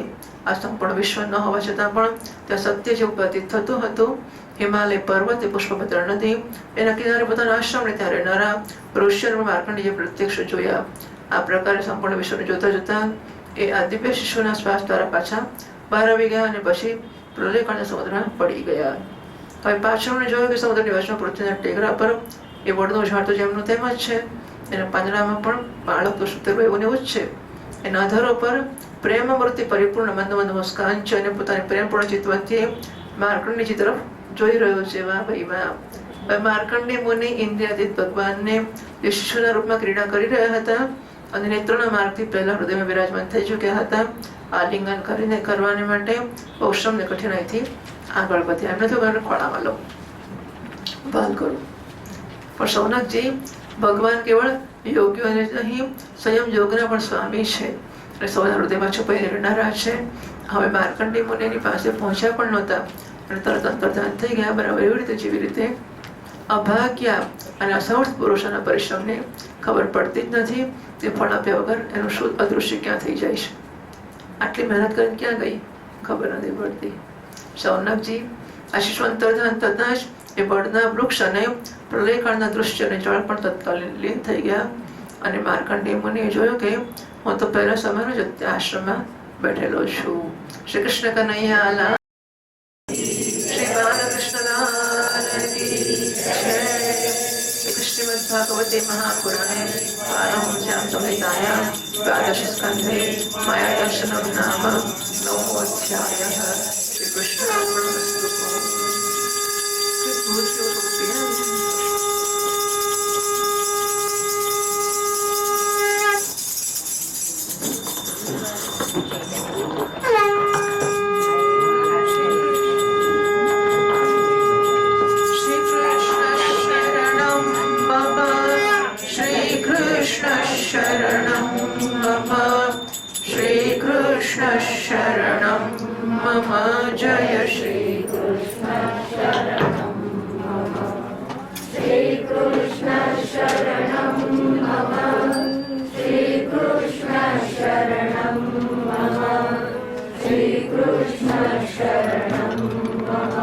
A: આ સંપૂર્ણ વિશ્વ ન હોવા છતાં પણ ત્યાં સત્ય જેવું પ્રતીત થતું હતું. હિમાલય પર્વત, એ પુષ્પભદ્ર નદી, એના કિનારે પોતાના આશ્રમને ત્યાં રહેનારા ઋષિ અને માર્કંડેયે પ્રત્યક્ષ જોયા. આ પ્રકારે સંપૂર્ણ વિશ્વને જોતા જોતા એ આ દિવ્ય શિશુના શ્વાસ દ્વારા પાછા બહાર આવી ગયા અને પછી પ્રલયકાળના સમુદ્રમાં પડી ગયા. હવે પાછળ જોયું કે સમુદ્રની વચમાં પૃથ્વીના ટેકરા પર એ વડનું ઝાડ તો જેમનું તેમ જ છે. એના પાંદડામાં પણ બાળક તો સૂતેલું એવું ને એવું જ છે. એના આધારો પર પ્રેમામૃતિ પરિપૂર્ણ મંદ મુસ્કાન છે અને પોતાની પ્રેમપૂર્ણ ચિત્તવથી માર્કંડેયજી તરફ જોઈ રહ્યો છે. વાહ ભાઈ વાહ. માર્કંડેય મુનિ ઇન્દ્રિયાતીત ભગવાનને શિશુના રૂપમાં ક્રીડા કરી રહ્યા હતા અને નેત્રોના માર્ગથી પહેલા હૃદયમાં વિરાજમાન થઈ ચૂક્યા હતા. આલિંગન કરીને કરવાને માટે બહુ શ્રમ ને કઠિનાઈથી આગળ વધ્યા. એમને તો ખોળામાં લો, ભાન કરું. પણ શૌનકજી ભગવાન કેવળ યોગ્યોને નહીં, સંયમ યોગના પણ સ્વામી છે અને સૌના હૃદયમાં છુપાઈ રહેનારા છે. હવે માર્કંડેય મુનિની પાસે પહોંચ્યા પણ નહોતા અને તરત અંતર્ધાન થઈ ગયા. બરાબર એવી રીતે જેવી રીતે અભાગ્યા અને અસમર્થ પુરુષોના પરિશ્રમને ખબર પડતી જ નથી. તે ફળ આપ્યા વગર એનું શુદ્ધ અદૃશ્ય ક્યાં થઈ જાય છે. આટલી મહેનત કરીને ક્યાં ગઈ ખબર નથી પડતી. શૌનકજી આ શિશુ અંતર્ધાન થતાં જ એ વડના વૃક્ષ અને પ્રલયકાળના દૃશ્ય અને જળ પણ તત્કાલીન લીન થઈ ગયા અને માર્કંડેય મુનિએ જોયું કે હું તો પહેલા સમયનો જ આશ્રમમાં બેઠેલો છું. શ્રી કૃષ્ણ કનૈયા લાલ, શ્રી બાલકૃષ્ણલાલ કી જય. श्रीमद्भागवते महापुराणे पारमहंस्यां संहितायां द्वादश स्कन्धे मायादर्शनं नाम नवमोऽध्यायः. श्रीकृष्णार्पणमस्तु. शरणं मम जय श्री कृष्ण शरणं मम. श्री कृष्ण शरणं मम. श्री कृष्ण शरणं मम. श्री कृष्ण शरणं मम.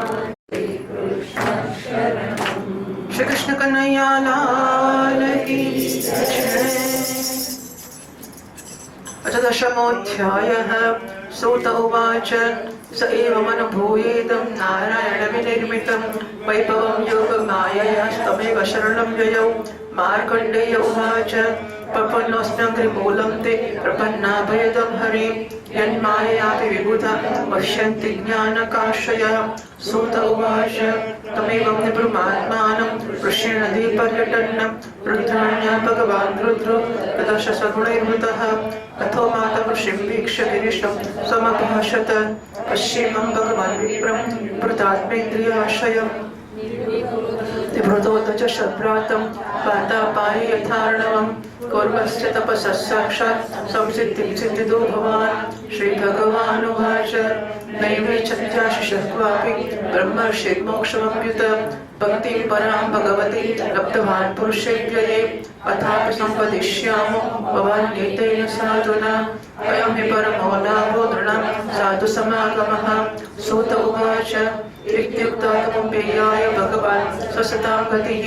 A: श्री कृष्ण शरणं. श्री कृष्ण कन्हैया लाल की जय. दशमोऽध्यायः. सूत उवाच स एवमनुभूयेदं नारायणविनिर्मितं वैभवं योगमाययास्तमेव शरणं ययौ. मार्कण्डेय उवाच प्रपन्नोऽस्म्यग्रिमूलं ते प्रपन्नाभयदं हरिं यन्माययापि विबुधा पश्यन्ति ज्ञानकाशयः. सूत उवाच तमेवं निब्रुमात्मानं ऋष्येणधिपर्यटन् रुद्राण्या भगवान् रुद्रो ददर्श सगुणैर्वृतः. अथो मातं ऋषिं वीक्ष्य गिरिशं समभाषत. पश्चिमं भगवान् विप्रं वृतात्मेन्द्रियाशयम् भृतोत च शब्रातं पातापायि यथार्णवं कौर्मश्च तपसः साक्षात् संसिद्धिं सिद्धिदो भवान्. श्रीभगवानुवाच नैवेच्छत्याशिषः क्वापि ब्रह्मर्षिर्मोक्षमप्युत भक्तिं परां भगवती लब्धवान् पुरुषेभ्यये. अथापि सम्पदिष्यामो भवान्येतेन साधुना अयं हि परमो लाभो नृणां साधुसमागमः. सूत उवाच इत्युक्त्वा तमुपेयाय भगवान् स्वसतां गतिः.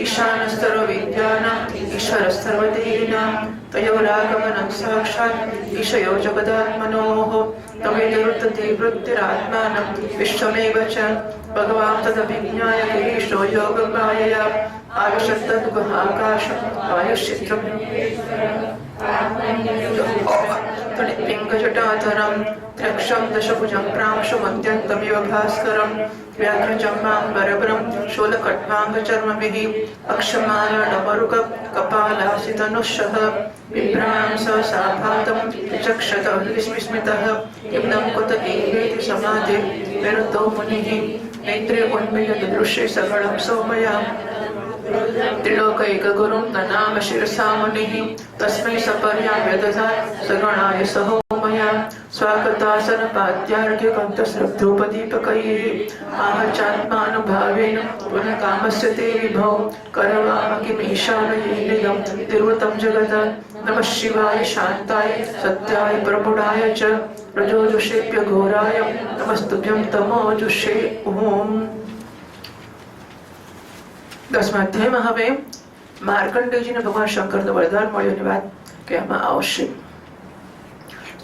A: ईशानस्तर्वविद्यानाम् ईश्वरस्तर्वदेहिनां तयोरागमनं साक्षात् ईशयो जगदात्मनोः. तमेतरुद्धति वृत्तिरात्मानं विश्वमेव च. भगवान् तदभिज्ञाय गिरीशो योगमायया आविशत्तद्गुहाकाशम् आयुश्चित्रम् पिङ्गजटाधरं त्र्यक्षं दशभुजं प्रांशुमत्यन्तमिव भास्करं व्याघ्रजम्बाम्बरभरं शूलकट्वाङ्गचर्मभिः अक्षमालाडमरुकपालासितनुषः बिभ्रां साभातं चक्षतः विस्मितः. किं कुत एवेति समाधि विरुद्धो मुनिः नेत्रे उन्मील्य दृश्ये सगणं सोमया. त्रिलोकैकगुरुं ननाम शिरसा मुनिः तस्मै सपर्यां व्यदधात् सगणाय सहोमया. स्वागतासनपाद्यार्घ्यकन्तस्रब्धोपदीपकैः आह चात्मानुभावेन पुनः कामस्य ते विभौ. करवाम किमीशानयेनिदं तिरुवृतं जगत्. नमः शिवाय शान्ताय सत्याय प्रबुधाय च रजोजुषेभ्य घोराय नमस्तुभ्यं तमोजुषे ओम. 10મા અધ્યાયમાં હવે માર્કંડેયજીને ભગવાન શંકરનો વરદાન મળ્યોની વાત કહેવામાં આવશે.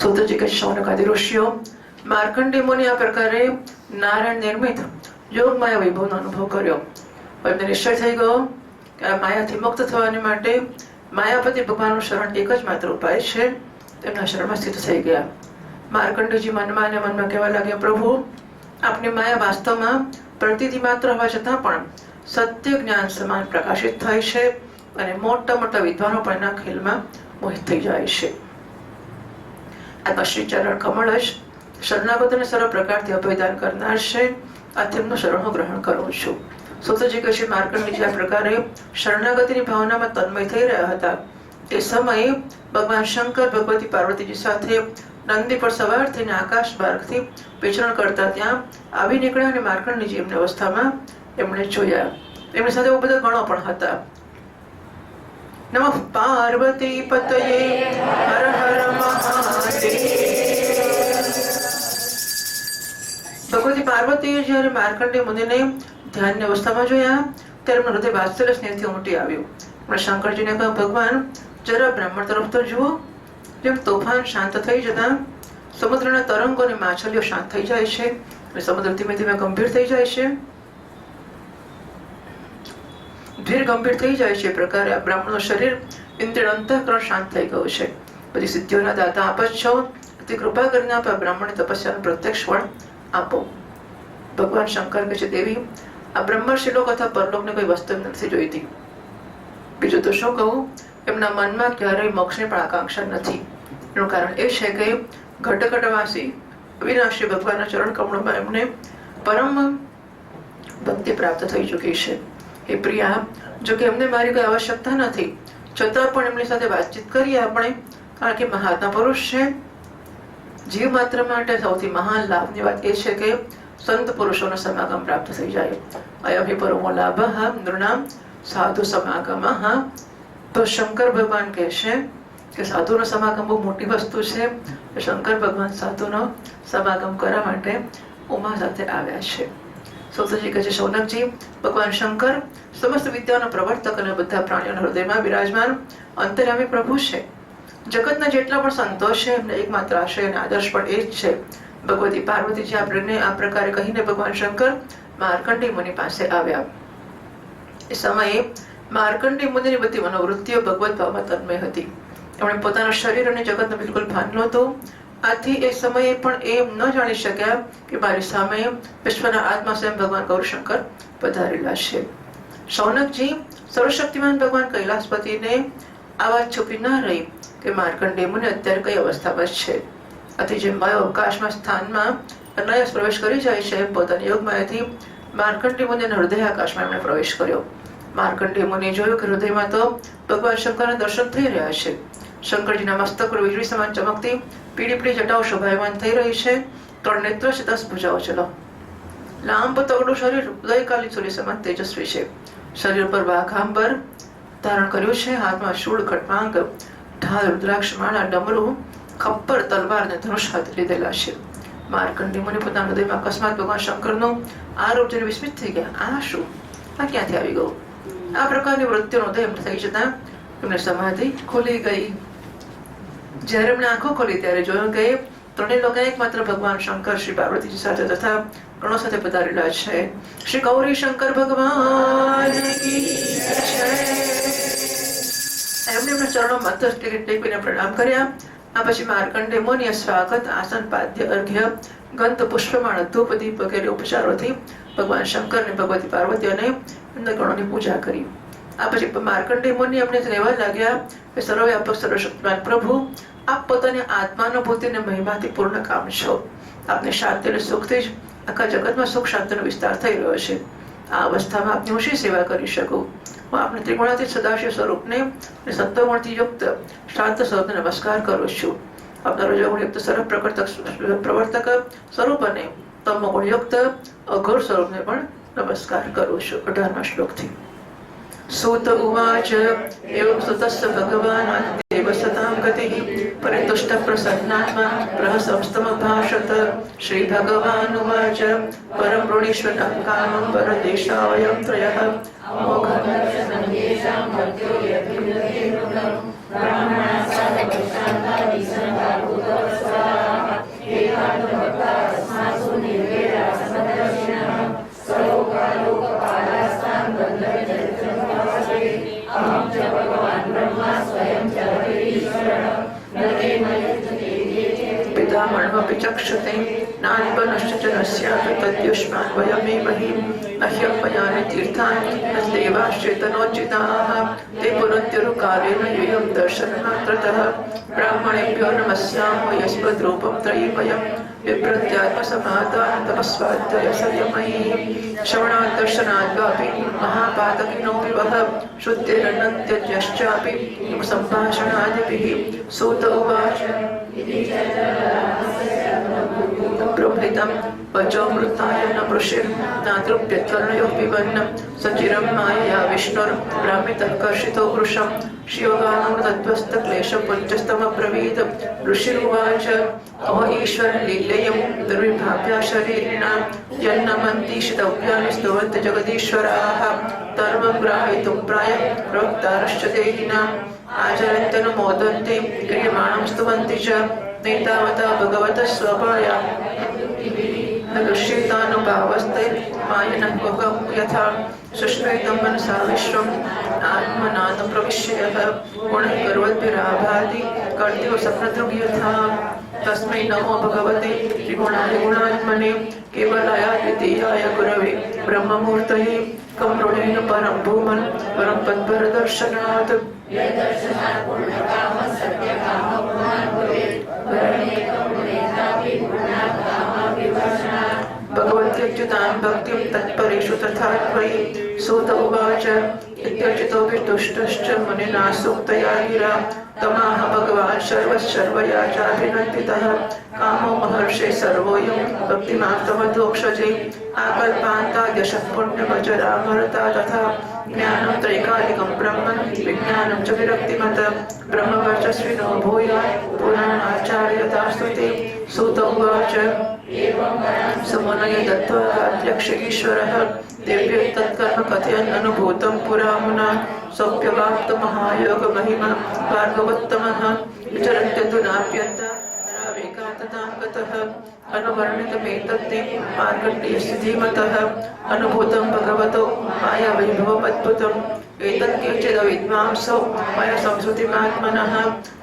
A: સૂતજી કહે શૌનકાદિ ઋષિઓ માર્કંડેય મુનિ આ પ્રકારે નારાયણ નિર્મિત યોગમાયા વૈભવનો અનુભવ કર્યો. એમને નિશ્ચય થઈ ગયો કે આ માયાથી મુક્ત થવાની માટે માયાપતિ ભગવાનનું શરણ એક જ માત્ર ઉપાય છે. તેમના શરણમાં સ્થિત થઈ ગયા. માર્કંડેયજી મનમાં અને મનમાં કહેવા લાગ્યા, પ્રભુ આપની માયા વાસ્તવમાં પ્રતીતિ માત્ર હોવા છતાં પણ સત્ય જ્ઞાન સમાન પ્રકાશિત થાય છે અને મોટા મોટા વિદ્વાનો પણ એના ખેલમાં મોહિત થઈ જાય છે. આત્મા શ્રી ચરણ કમળ જ શરણાગતોને સર્વ પ્રકારથી અભયદાન કરનાર છે. આ તેમનું શરણ હું ગ્રહણ કરું છું. સૂતજી કહે છે માર્કંડેયજી આ પ્રકારે શરણાગતિની ભાવનામાં તન્મય થઈ રહ્યા હતા. તે સમયે ભગવાન શંકર ભગવતી પાર્વતીજી સાથે નંદી પર સવાર થઈને આકાશ માર્ગથી વિચરણ કરતા ત્યાં આવી નીકળ્યા અને માર્કંડેયજી એમની અવસ્થામાં એમણે જોયા. એમની સાથે બધા ગણો પણ હતા. નમઃ પાર્વતી પતયે હર હર મહાદેવ. ભગવતી પાર્વતીએ જ્યારે માર્કંડેય મુનિને ધ્યાનની અવસ્થામાં જોયા ત્યારે એમનું હૃદય વાત્સલ્ય સ્નેહથી ઉમટી આવ્યું. એમણે શંકરજીને કહ્યું, ભગવાન જરા બ્રાહ્મણ તરફ તો જુઓ. જેમ તોફાન શાંત થઈ જતા સમુદ્રના તરંગો અને માછલીઓ શાંત થઈ જાય છે અને સમુદ્ર ધીમે ધીમે ગંભીર થઈ જાય છે, ધીર ગંભીર થઈ જાય છે. પ્રકારે આ બ્રાહ્મણનું શરીર ઇન્દ્રિય અંતઃકરણ શાંત થઈ ગયું છે. બધી સિદ્ધિઓના દાતા આપ જ છો. તે કૃપા કરીને આપ બ્રાહ્મણની તપસ્યાનું પ્રત્યક્ષ ફળ આપો. ભગવાન શંકર કહે છે, દેવી, આ બ્રહ્મર્ષિ લોક અથવા પરલોકને કોઈ વસ્તુ નથી જોઈતી. બીજું તો શું કહું, એમના મનમાં ક્યારેય મોક્ષની પણ આકાંક્ષા નથી. એનું કારણ એ છે કે ઘટઘટવાસી અવિનાશી ભગવાનના ચરણ કમળોમાં એમને પરમ ભક્તિ પ્રાપ્ત થઈ ચૂકી છે. હે પ્રિયા, જો કે એમને મારી કોઈ આવશ્યકતા નથી, છતાં પણ એમની સાથે વાતચીત કરીએ આપણે, કારણ કે મહાત્મા પુરુષ છે. જીવ માત્ર માટે સૌથી મહાન લાભની વાત એ છે કે સંત પુરુષોનો સમાગમ પ્રાપ્ત થઈ જાય. અયમ હિ પરમો લાભઃ નૃણામ સાધુ સમાગમઃ. તો શંકર ભગવાન કહે છે કે સાધુનો સમાગમ બહુ મોટી વસ્તુ છે. શંકર ભગવાન સાધુનો સમાગમ કરવા માટે ઉમા સાથે આવ્યા છે. સૌતજી કહે છે, શૌનકજી, ભગવાન શંકર સમસ્ત વિદ્યાનો પ્રવર્તક અને બધા પ્રાણીઓના હૃદયમાં બિરાજમાન અંતર્યામી પ્રભુ છે. જગતના જેટલા પણ સંતો છે એમને એકમાત્ર આશ્રય અને આદર્શ પણ એ જ છે. ભગવતી પાર્વતીજી આ પ્રકારે કહીને ભગવાન શંકર માર્કંડેય મુનિ પાસે આવ્યા. એ સમયે માર્કંડેય મુનિની બધી મનોવૃત્તિઓ ભગવત ભાવમાં તન્મય હતી. એમણે પોતાના શરીર અને જગતનો બિલકુલ ભાન નહોતું. આથી એ સમયે પણ એમ ન જાણી શક્યા કે મારી સામે વિશ્વના આત્મા સ્વયં ભગવાન ગૌરશંકર પધારેલા છે. શૌનકજી, સર્વશક્તિમાન ભગવાન કૈલાસપતિને આ વાત છુપી ન રહી કે માર્કંડેય મુનિ અત્યારે કઈ અવસ્થામાં છે. આથી જેમ વાયુ અવકાશમાં સ્થાનમાં અનાયાસ પ્રવેશ કરી જાય છે, પોતાની યોગમાયાથી માર્કંડેય મુનિના હૃદય આકાશમાં એમણે પ્રવેશ કર્યો. માર્કંડેય મુનિએ જોયું કે હૃદયમાં તો ભગવાન શંકરના દર્શન થઈ રહ્યા છે. શંકરજીના મસ્તક પર વીજળી સમાન ચમકતી પીળી જટાઓ શોભાયમાન થઈ રહી છે. 3 નેત્રો છે, 10 ભુજાઓ છે. લાંબ તગડું શરીર ઉદયકાલી સૂર્ય સમાન તેજસ્વી છે. શરીર પર વાઘાંબર ધારણ કર્યું છે. હાથમાં શૂળ, ખડમાંગ, ઢાલ, રુદ્રાક્ષ, માળા, ડમરું, ખપ્પર, તલવાર અને ધનુષ હાથ લીધેલા છે. માર્કંડેય મુનિ પોતાના હૃદયમાં અકસ્માત ભગવાન શંકરનું આ રૂપ જોઈને વિસ્મિત થઈ ગયા. આ શું? આ ક્યાંથી આવી ગયું? આ પ્રકારની વૃત્તિઓનો ઉદય એમને થઈ જતા એમને સમાધિ ખોલી ગઈ. જ્યારે એમણે આંખો ખોલી ત્યારે જોયું કે ત્રણેય લોકો એકમાત્ર ભગવાન શંકર શ્રી પાર્વતીજી સાથે તથા ગણો સાથે પધારેલા છે. શ્રી ગૌરી શંકર ભગવાન એમને એમના ચરણોમાં મસ્તક ટેકવીને પ્રણામ કર્યા. આ પછી માર્કંડેય મુનિએ સ્વાગત, આસન, પાદ્ય, અર્ઘ્ય, ગંધ, પુષ્પમાળ, ધૂપ, દીપ વગેરે ઉપચારોથી ભગવાન શંકર ને ભગવતી પાર્વતી અને એમના ગણોની પૂજા કરી. આ પછી માર્કંડેય મુનિ એમને કહેવા લાગ્યા કે સર્વવ્યાપક સર્વશક્તિમાન પ્રભુ, આપ પોતાની આત્માનુભૂતિ અને મહિમાથી પૂર્ણ કામ છો. આપને શાંતિ અને સુખથી જ આખા જગતમાં સુખ શાંતિનો વિસ્તાર થઈ રહ્યો છે. આ અવસ્થામાં આપની હું શી સેવા કરી શકું? હું આપને ત્રિગુણાતીત સદાશિવ સ્વરૂપને અને સત્વગુણથી યુક્ત શાંત સ્વરૂપને નમસ્કાર કરું છું. આપના રજોગુણયુક્ત સર્વ પ્રવર્તક સ્વરૂપ અને તમોગુણયુક્ત અઘોર સ્વરૂપને પણ નમસ્કાર કરું છું. 18મા શ્લોકથી. सूत उवाच एवं सुतस्य भगवान् देव सतां गतिः परितुष्ट प्रसन्नात्मा प्रहसंस्तमभाषत. श्री भगवान् उवाच परं वृणीष्वतं कामं परदेशावयं त्रयः पितामहमपि चक्षुते नान्पनश्च च न स्यात् तद्युष्मान् वयमेवहि नह्यपयानि तीर्थानि देवाश्चेतनोचिताः ते पुनरुत्तरकालेन यूयं दर्शनमात्रतः ब्राह्मणेभ्यो नमस्यामो यस्मद्रूपं त्रयीमयं विप्रत्यात्मसमादान तपस्वाध्यायसंयमैः श्रवणात् दर्शनात् वापि महापातकिनोऽपि वः श्रुतेरनन्त्यज्यश्चापि सम्भाषणादिभिः. सूत उवाच प्रभृतं वचो मृताय न पृशिर्नातृप्यत्वर्णयोः पिबन्नं सचिरं मायया विष्णुर्भ्रामितः कर्षितो वृषं शिवगानमृतत्वस्तक्लेशपुञ्जस्तमब्रवीत्. ऋषिरुवाच अहो ईश्वर लीलयं दुर्विभाव्या शरीरिणां यन्नमन्तीशितव्यानि स्तुवन्ति जगदीश्वराः. धर्मं ग्राहयितुं प्रायः प्रवक्तारश्च देहिनां आचरन्त्यनु मोदन्ति क्रियमाणं स्तुवन्ति च नैतावता भगवतः स्वपाया न दुष्येतानुभावस्ते मायनः भगं यथा सुष्वेदं मनसा विश्वम् आत्मना न प्रविश्य यः गुणः कर्वद्भिराभाति कर्तुः सप्रदृग् यथा तस्मै नमो भगवते त्रिगुणाय गुणात्मने केवलाय द्वितीयाय गुरवे ब्रह्ममूर्तये कं ऋणेन परं भूमन् परं पद्मरदर्शनात् भगवत्यच्युतां भक्तिं तत्परेषु तथा त्वयि सूत उवाच इत्यच्युतो वितुष्टश्च मुनिना सूक्तया गिरा तमाह भगवान् सर्वया चाभिनन्दितः कामो महर्षे सर्वोऽयं भक्तिमार्तवदोक्षजे आकल्पान्ताद्यशः पुण्यमजरामरता तथा ज्ञानं त्रैकालिकं ब्रह्म विज्ञानं च विरक्तिमत ब्रह्मवर्चस्विनो भूयात् पुराणाचार्यतास्तु ते सूत उवाच सुमुनये दत्त्वा गाद्यक्ष ईश्वरः दिव्यं तत्कर्म कथयन् अनुभूतं पुरा मुना सौप्यवाप्तमहायोगमहिमा भार्गवोत्तमः विचरन्त्यधुनाप्यन्तरावेकान्ततां गतः अनुवर्णितमेतत्ते मार्कण्डेयस्य धीमतः अनुभूतं भगवतो मायावैभवमद्भुतम् एतत् केचिदविद्वांसो मया संस्कृतिमात्मनः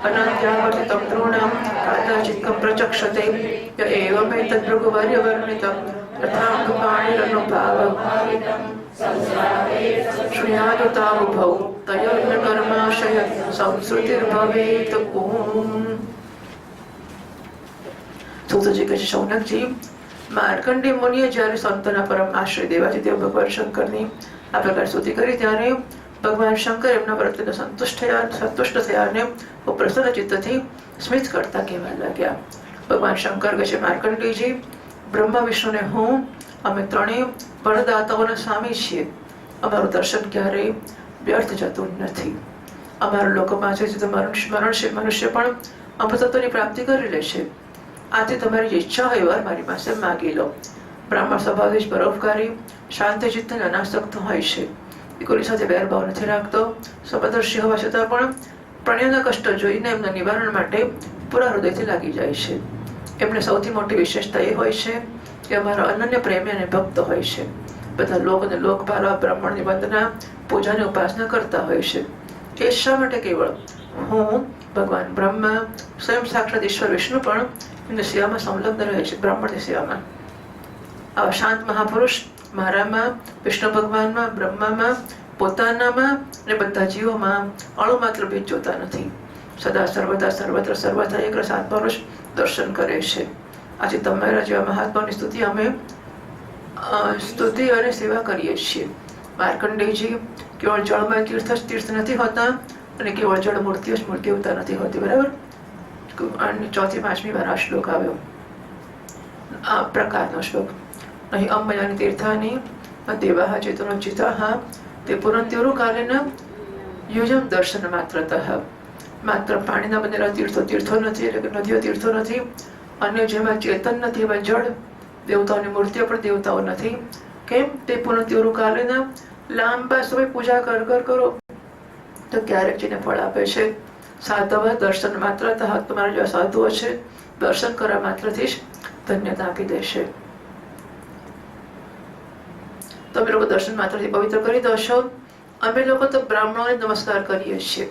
A: अनन्त्यावर्तितं द्रोणं कादाचित्कं प्रचक्षते य एवमेतत् भृगुवर्यवर्णितं रथाङ्गपाणिरनुभावं श्रुयादुतावुभौ तयोर्नकर्माशय संस्कृतिर्भवेत् ॐ। सूतजी કહે છે શૌનકજી માર્કંડેય મુનિએ જ્યારે સંતોના પરમ આશ્રય દેવાથી ભગવાન શંકરની આ પ્રકાર સ્તુતિ કરી ત્યારે ભગવાન શંકર એમના પ્રત્યે સંતુષ્ટ થયા અને પ્રસન્ન ચિત્તથી સ્મિત કરતા કહેવા લાગ્યા। ભગવાન શંકર કહે છે માર્કંડેયજી બ્રહ્મા વિષ્ણુને હું અમે ત્રણેય પરદાતાઓના સ્વામી છીએ। અમારું દર્શન ક્યારેય વ્યર્થ જતું નથી। અમારા લોકોમાં છે મરણશીલ મનુષ્ય પણ અમૃતત્વની પ્રાપ્તિ કરી લે છે। આથી તમારી જે ઈચ્છા હોય વાર મારી પાસે માગી લો। બ્રાહ્મણ સ્વભાવથી જ પરોપકારી શાંતચિત્ત અને અનાસક્ત હોય છે। કોઈની સાથે વેરભાવ નથી રાખતો। સમદર્શી હોવા છતાં પણ પ્રાણીઓના કષ્ટ જોઈને એમના નિવારણ માટે પૂરા હૃદયથી લાગી જાય છે। એમને સૌથી મોટી વિશેષતા એ હોય છે કે અમારા અનન્ય પ્રેમી અને ભક્ત હોય છે। બધા લોક અને લોકપાલવા બ્રાહ્મણની વંદના પૂજાની ઉપાસના કરતા હોય છે। એ શા માટે કેવળ હું ભગવાન બ્રહ્મા સ્વયં સાક્ષાત ઈશ્વર વિષ્ણુ પણ એમની સેવામાં સંલગ્ન રહે છે। બ્રાહ્મણની સેવામાં આવા શાંત મહાપુરુષ મારામાં વિષ્ણુ ભગવાનમાં બ્રહ્મામાં પોતાનામાં અને બધા જીવોમાં અણુમાત્ર ભેદ જોતા નથી। સદા સર્વદા સર્વત્ર સર્વથા એક રસ આત્માનું દર્શન કરે છે। આજે તમારા જેવા મહાત્માની સ્તુતિ અને સેવા કરીએ છીએ। માર્કંડેયજી કેવળ જળમાં તીર્થ નથી હોતા અને કેવળ જળ મૂર્તિઓ જ મૂર્તિઓતા નથી હોતી। બરાબર। અને ચોથી પાંચમી વાર આ શ્લોક આવ્યો આ પ્રકારનો શ્લોક નહીં અમયાની તીર્થાની દેવાહ ચેતનોચિતાહ તે પુરંત્યોરુ કાલેન યુજમ દર્શન માત્રતઃ। માત્ર પાણીના બનેલા તીર્થો નથી એટલે કે નદીઓ તીર્થો નથી। અન્ય જેમાં ચેતન નથી એવા જળ દેવતાઓની મૂર્તિઓ પણ દેવતાઓ નથી। કેમ તે પુરંત્યોરુ કાલેન લાંબા સમય પૂજા કરો તો ક્યારેક જેને ફળ આપે છે। સાધવ દર્શન માત્રતઃ તમારા જેવા સાધુઓ છે દર્શન કરવા માત્રથી જ ધન્યતા આપી દેશે। તમે લોકો દર્શન માત્રથી પવિત્ર કરી દો છો। અમે લોકો તો બ્રાહ્મણોને નમસ્કાર કરીએ છીએ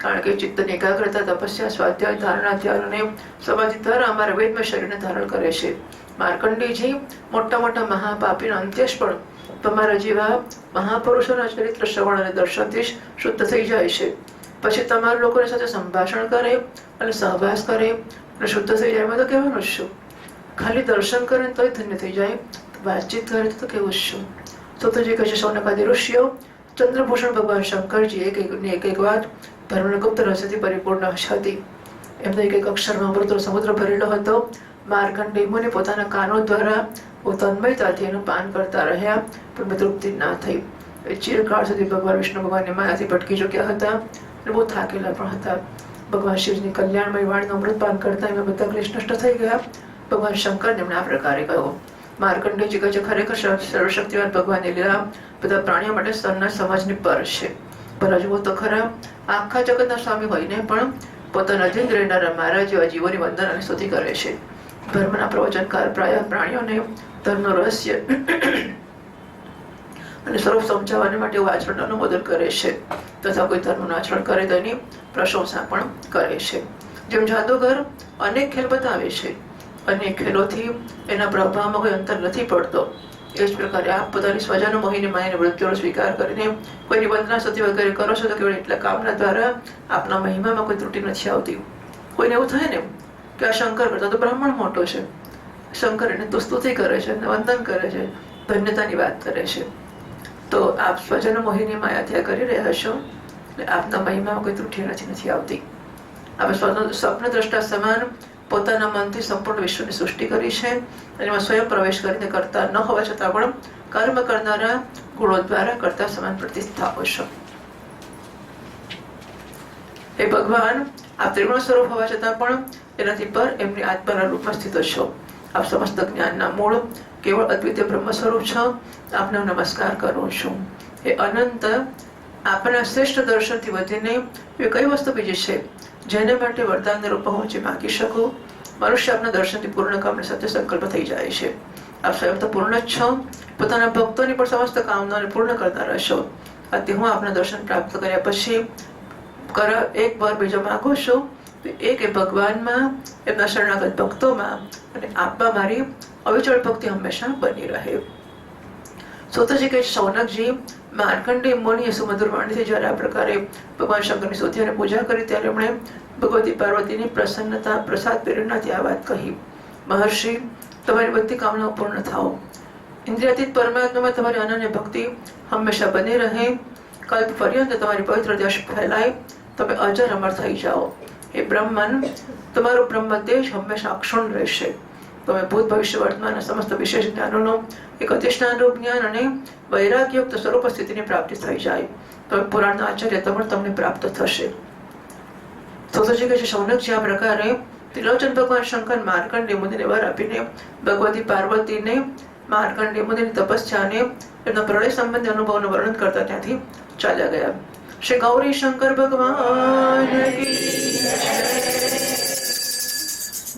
A: કારણ કે ચિત્તની એકાગ્રતા તપસ્યા સ્વાધ્યાય ધારણા ધ્યાન અને સમાધિ દ્વારા અમારા વેદમય શરીરને ધારણ કરે છે। માર્કંડેયજી મોટા મોટા મહાપાપીનો અંત્યેશ પણ તમારા જેવા મહાપુરુષોના ચરિત્ર શ્રવણ અને દર્શનથી જ શુદ્ધ થઈ જાય છે। પછી તમારા લોકોની સાથે સંભાષણ કરે અને સહવાસ કરે અને શુદ્ધ થઈ જાય। એમાં તો કહેવાનું જ છું ખાલી દર્શન કરે તોય ધન્ય થઈ જાય વાતચીત કરે તો કેવું જ છું। સૂતજી કહે છે શૌનકાદિ ઋષિઓ ચંદ્રભૂષણ ભગવાન શંકરજી એક વાત ધર્મના ગુપ્ત રહસ્યથી પરિપૂર્ણ હતી। એમનો એક અક્ષરમાં અમૃતનો સમુદ્ર ભરેલો હતો। માર્કંડેય મુનિ પોતાના કાનો દ્વારા તન્મયતાથી એનું પાન કરતા રહ્યા પણ તૃપ્તિ ના થઈ। ચિરકાળ સુધી ભગવાન વિષ્ણુ ભગવાનની માયાથી ભટકી ચૂક્યા હતા અને બહુ થાકેલા પણ હતા। ભગવાન શિવની કલ્યાણમય વાણીનું અમૃત પાન કરતા એમાં બધા ક્લેશ નષ્ટ થઈ ગયા। ભગવાન શંકર એમણે આ પ્રકારે કહ્યું। માર્કંડેયજી કહે છે ખરેખર સર્વશક્તિવાન ભગવાનની લીલા બધા પ્રાણીઓ માટે સમાજની પર છે। ભલા જુઓ તો ખરા, આખા જગતના સ્વામી હોઈને પણ પોતાના અધીન રહેનારા મારા જેવા જીવોની વંદન અને સ્તુતિ કરે છે. ધર્મના પ્રવચનકાર પ્રાય પ્રાણીઓને ધર્મનું રહસ્ય અને સ્વરૂપ સમજાવવા માટે આચરણ અનુમોદન કરે છે તથા કોઈ ધર્મનું આચરણ કરે તો એની પ્રશંસા પણ કરે છે. જેમ જાદુગર અનેક ખેલ બતાવે છે, અનેક ખેલોથી એના પ્રભાવમાં કોઈ અંતર નથી પડતો, એ જ પ્રકારે આપ પોતાની સ્વજનો મોહીને માયાની વૃત્તિઓનો સ્વીકાર કરીને કોઈની વંદના સ્તુતિ વગેરે કરો છો તો કેવળ એટલા કામના દ્વારા આપના મહિમામાં કોઈ ત્રુટિ નથી આવતી. કોઈને એવું થાય ને કે આ શંકર કરતા તો બ્રાહ્મણ મોટો છે, શંકર એને તો સ્તુતિ કરે છે, વંદન કરે છે, ધન્યતાની વાત કરે છે, તો આપ સ્વજનો મોહીની માયા ત્યાં કરી રહ્યા છો એટલે આપના મહિમામાં કોઈ ત્રુટિ નથી આવતી. આપણે સ્વપ્ન દ્રષ્ટા સમાન પોતાના મનથી સંપૂર્ણ વિશ્વની સૃષ્ટિ કરી છે અને એમાં સ્વયં પ્રવેશ કરીને કરતા ન હોવા છતાં પણ કર્મ કરનારા ગુણો દ્વારા કરતા સમાન પ્રતિષ્ઠાઓ છો. એ ભગવાન આપ ત્રિગુણ સ્વરૂપ હોવા છતાં પણ એનાથી પર એમની આત્માના રૂપમાં સ્થિત છો. આપ સમસ્ત જ્ઞાનના મૂળ કેવળ અદ્વિતીય બ્રહ્મ સ્વરૂપ છો. આપને હું નમસ્કાર કરું છું. એ અનંત આપના શ્રેષ્ઠ દર્શનથી વધીને એ કઈ વસ્તુ બીજી છે જેને માટે વરદાન રૂપ હું જે માગી શકું? મનુષ્ય આપના દર્શનથી પૂર્ણ કામને સત્ય સંકલ્પ થઈ જાય છે. આપ સ્વયં તો પૂર્ણ જ છો, પોતાના ભક્તોની પણ સમસ્ત કામનાઓને પૂર્ણ કરતા રહેશો. આથી હું આપના દર્શન પ્રાપ્ત કર્યા પછી એક વાર બીજો માંગુ છું, એક એ ભગવાનમાં, એમના શરણાગત ભક્તોમાં અને આપમાં મારી અવિચળ ભક્તિ હંમેશા બની રહે. સૂતજી કે શૌનકજી માર્કંડેય મુનિએ સુમધુર વાણીથી જ્યારે આ પ્રકારે ભગવાન શંકરની સ્તુતિ અને પૂજા કરી ત્યારે એમણે ભગવતી પાર્વતીની પ્રસન્નતા પ્રસાદ પ્રેરણાથી આ વાત કહી. મહર્ષિ, તમારી બધી કામનાઓ પૂર્ણ થાઓ. ઇન્દ્રિયાતીત પરમાત્મામાં તમારી અનન્ય ભક્તિ હંમેશા બની રહે. કલ્પ પર્યંત તમારી પવિત્ર યશ ફેલાય, તમે અજર અમર થઈ જાઓ. એ બ્રહ્મન, તમારું બ્રહ્મ તેજ હંમેશા અક્ષુણ રહેશે. તમે ભૂત ભવિષ્ય વર્તમાનના સમસ્ત વિશેષ જ્ઞાનોનો એક અધિષ્ઠાનરૂપ જ્ઞાન અને વૈરાગ્યયુક્ત સ્વરૂપ સ્થિતિની પ્રાપ્તિ થઈ જાય. તમે પુરાણના આચાર્ય તમને પ્રાપ્ત થશે. સૂતજી કહે છે, શૌનકજી આ પ્રકારે ત્રિલોચન ભગવાન શંકર માર્કંડેય મુનિને વર આપીને ભગવતી પાર્વતીને માર્કંડેય મુનિની તપસ્યાને એમના પ્રલય સંબંધી અનુભવનું વર્ણન કરતા ત્યાંથી ચાલ્યા ગયા. શ્રી ગૌરી શંકર ભગવાન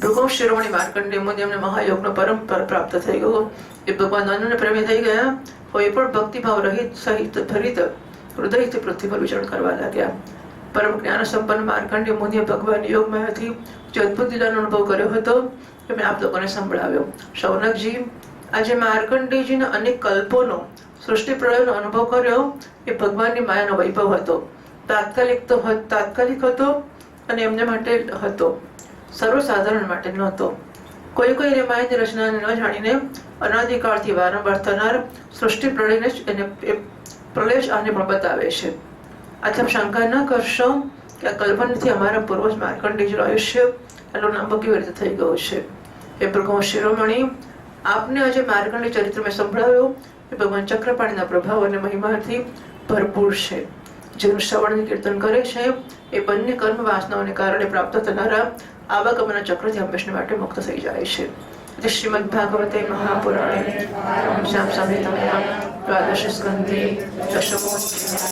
A: ભૃગુ શિરોમણી માર્કંડેય મુનિ એમને મહાયોગનો પરમ પ્રાપ્ત થઈ ગયો. એ ભગવાન અનન્ય પ્રેમી થઈ ગયા હોય પણ ભક્તિભાવ રહિત સહિત ભરિત હૃદયથી પૃથ્વી પર વિચરણ કરવા લાગ્યા. પરમ જ્ઞાન સંપન્ન માર્કંડેય મુનિએ ભગવાન યોગમાયાથી જે અદભુત લીલાનો અનુભવ કર્યો હતો એ મેં આપ લોકોને સંભળાવ્યો. શૌનકજી, આજે માર્કંડેયજીના અનેક કલ્પોનો સૃષ્ટિ પ્રલયનો અનુભવ કર્યો એ ભગવાનની માયાનો વૈભવ હતો. તાત્કાલિક હતો અને એમને માટે હતો, સર્વસાધારણ માટે નહોતો. કોઈ માયાની રચનાને ન જાણીને અનાદિકાળથી વારંવાર થનાર સૃષ્ટિ પ્રલયને જ એને પ્રલય જ આને પણ બતાવે છે. આથી શંકા ન કરશો કે આ કલ્પનાથી અમારા પૂર્વજ માર્કંડેયજીનું આયુષ્ય એનું લાંબુ કેવી રીતે થઈ ગયું છે. એ ભગવાન શિરોમણી, આપને આજે માર્કંડેય ચરિત્ર મેં સંભળાવ્યું એ ભગવાન ચક્રપાણીના પ્રભાવ અને મહિમાથી ભરપૂર છે. જેનું શ્રવણ કીર્તન કરે છે એ બંને કર્મ વાસનાઓને કારણે પ્રાપ્ત થનારા આવાગમનના ચક્રથી હંમેશા માટે મુક્ત થઈ જાય છે. શ્રીમદ ભાગવતે મહાપુરાણે સંહિતાયાં દ્વાદશ સ્કંધે દશમો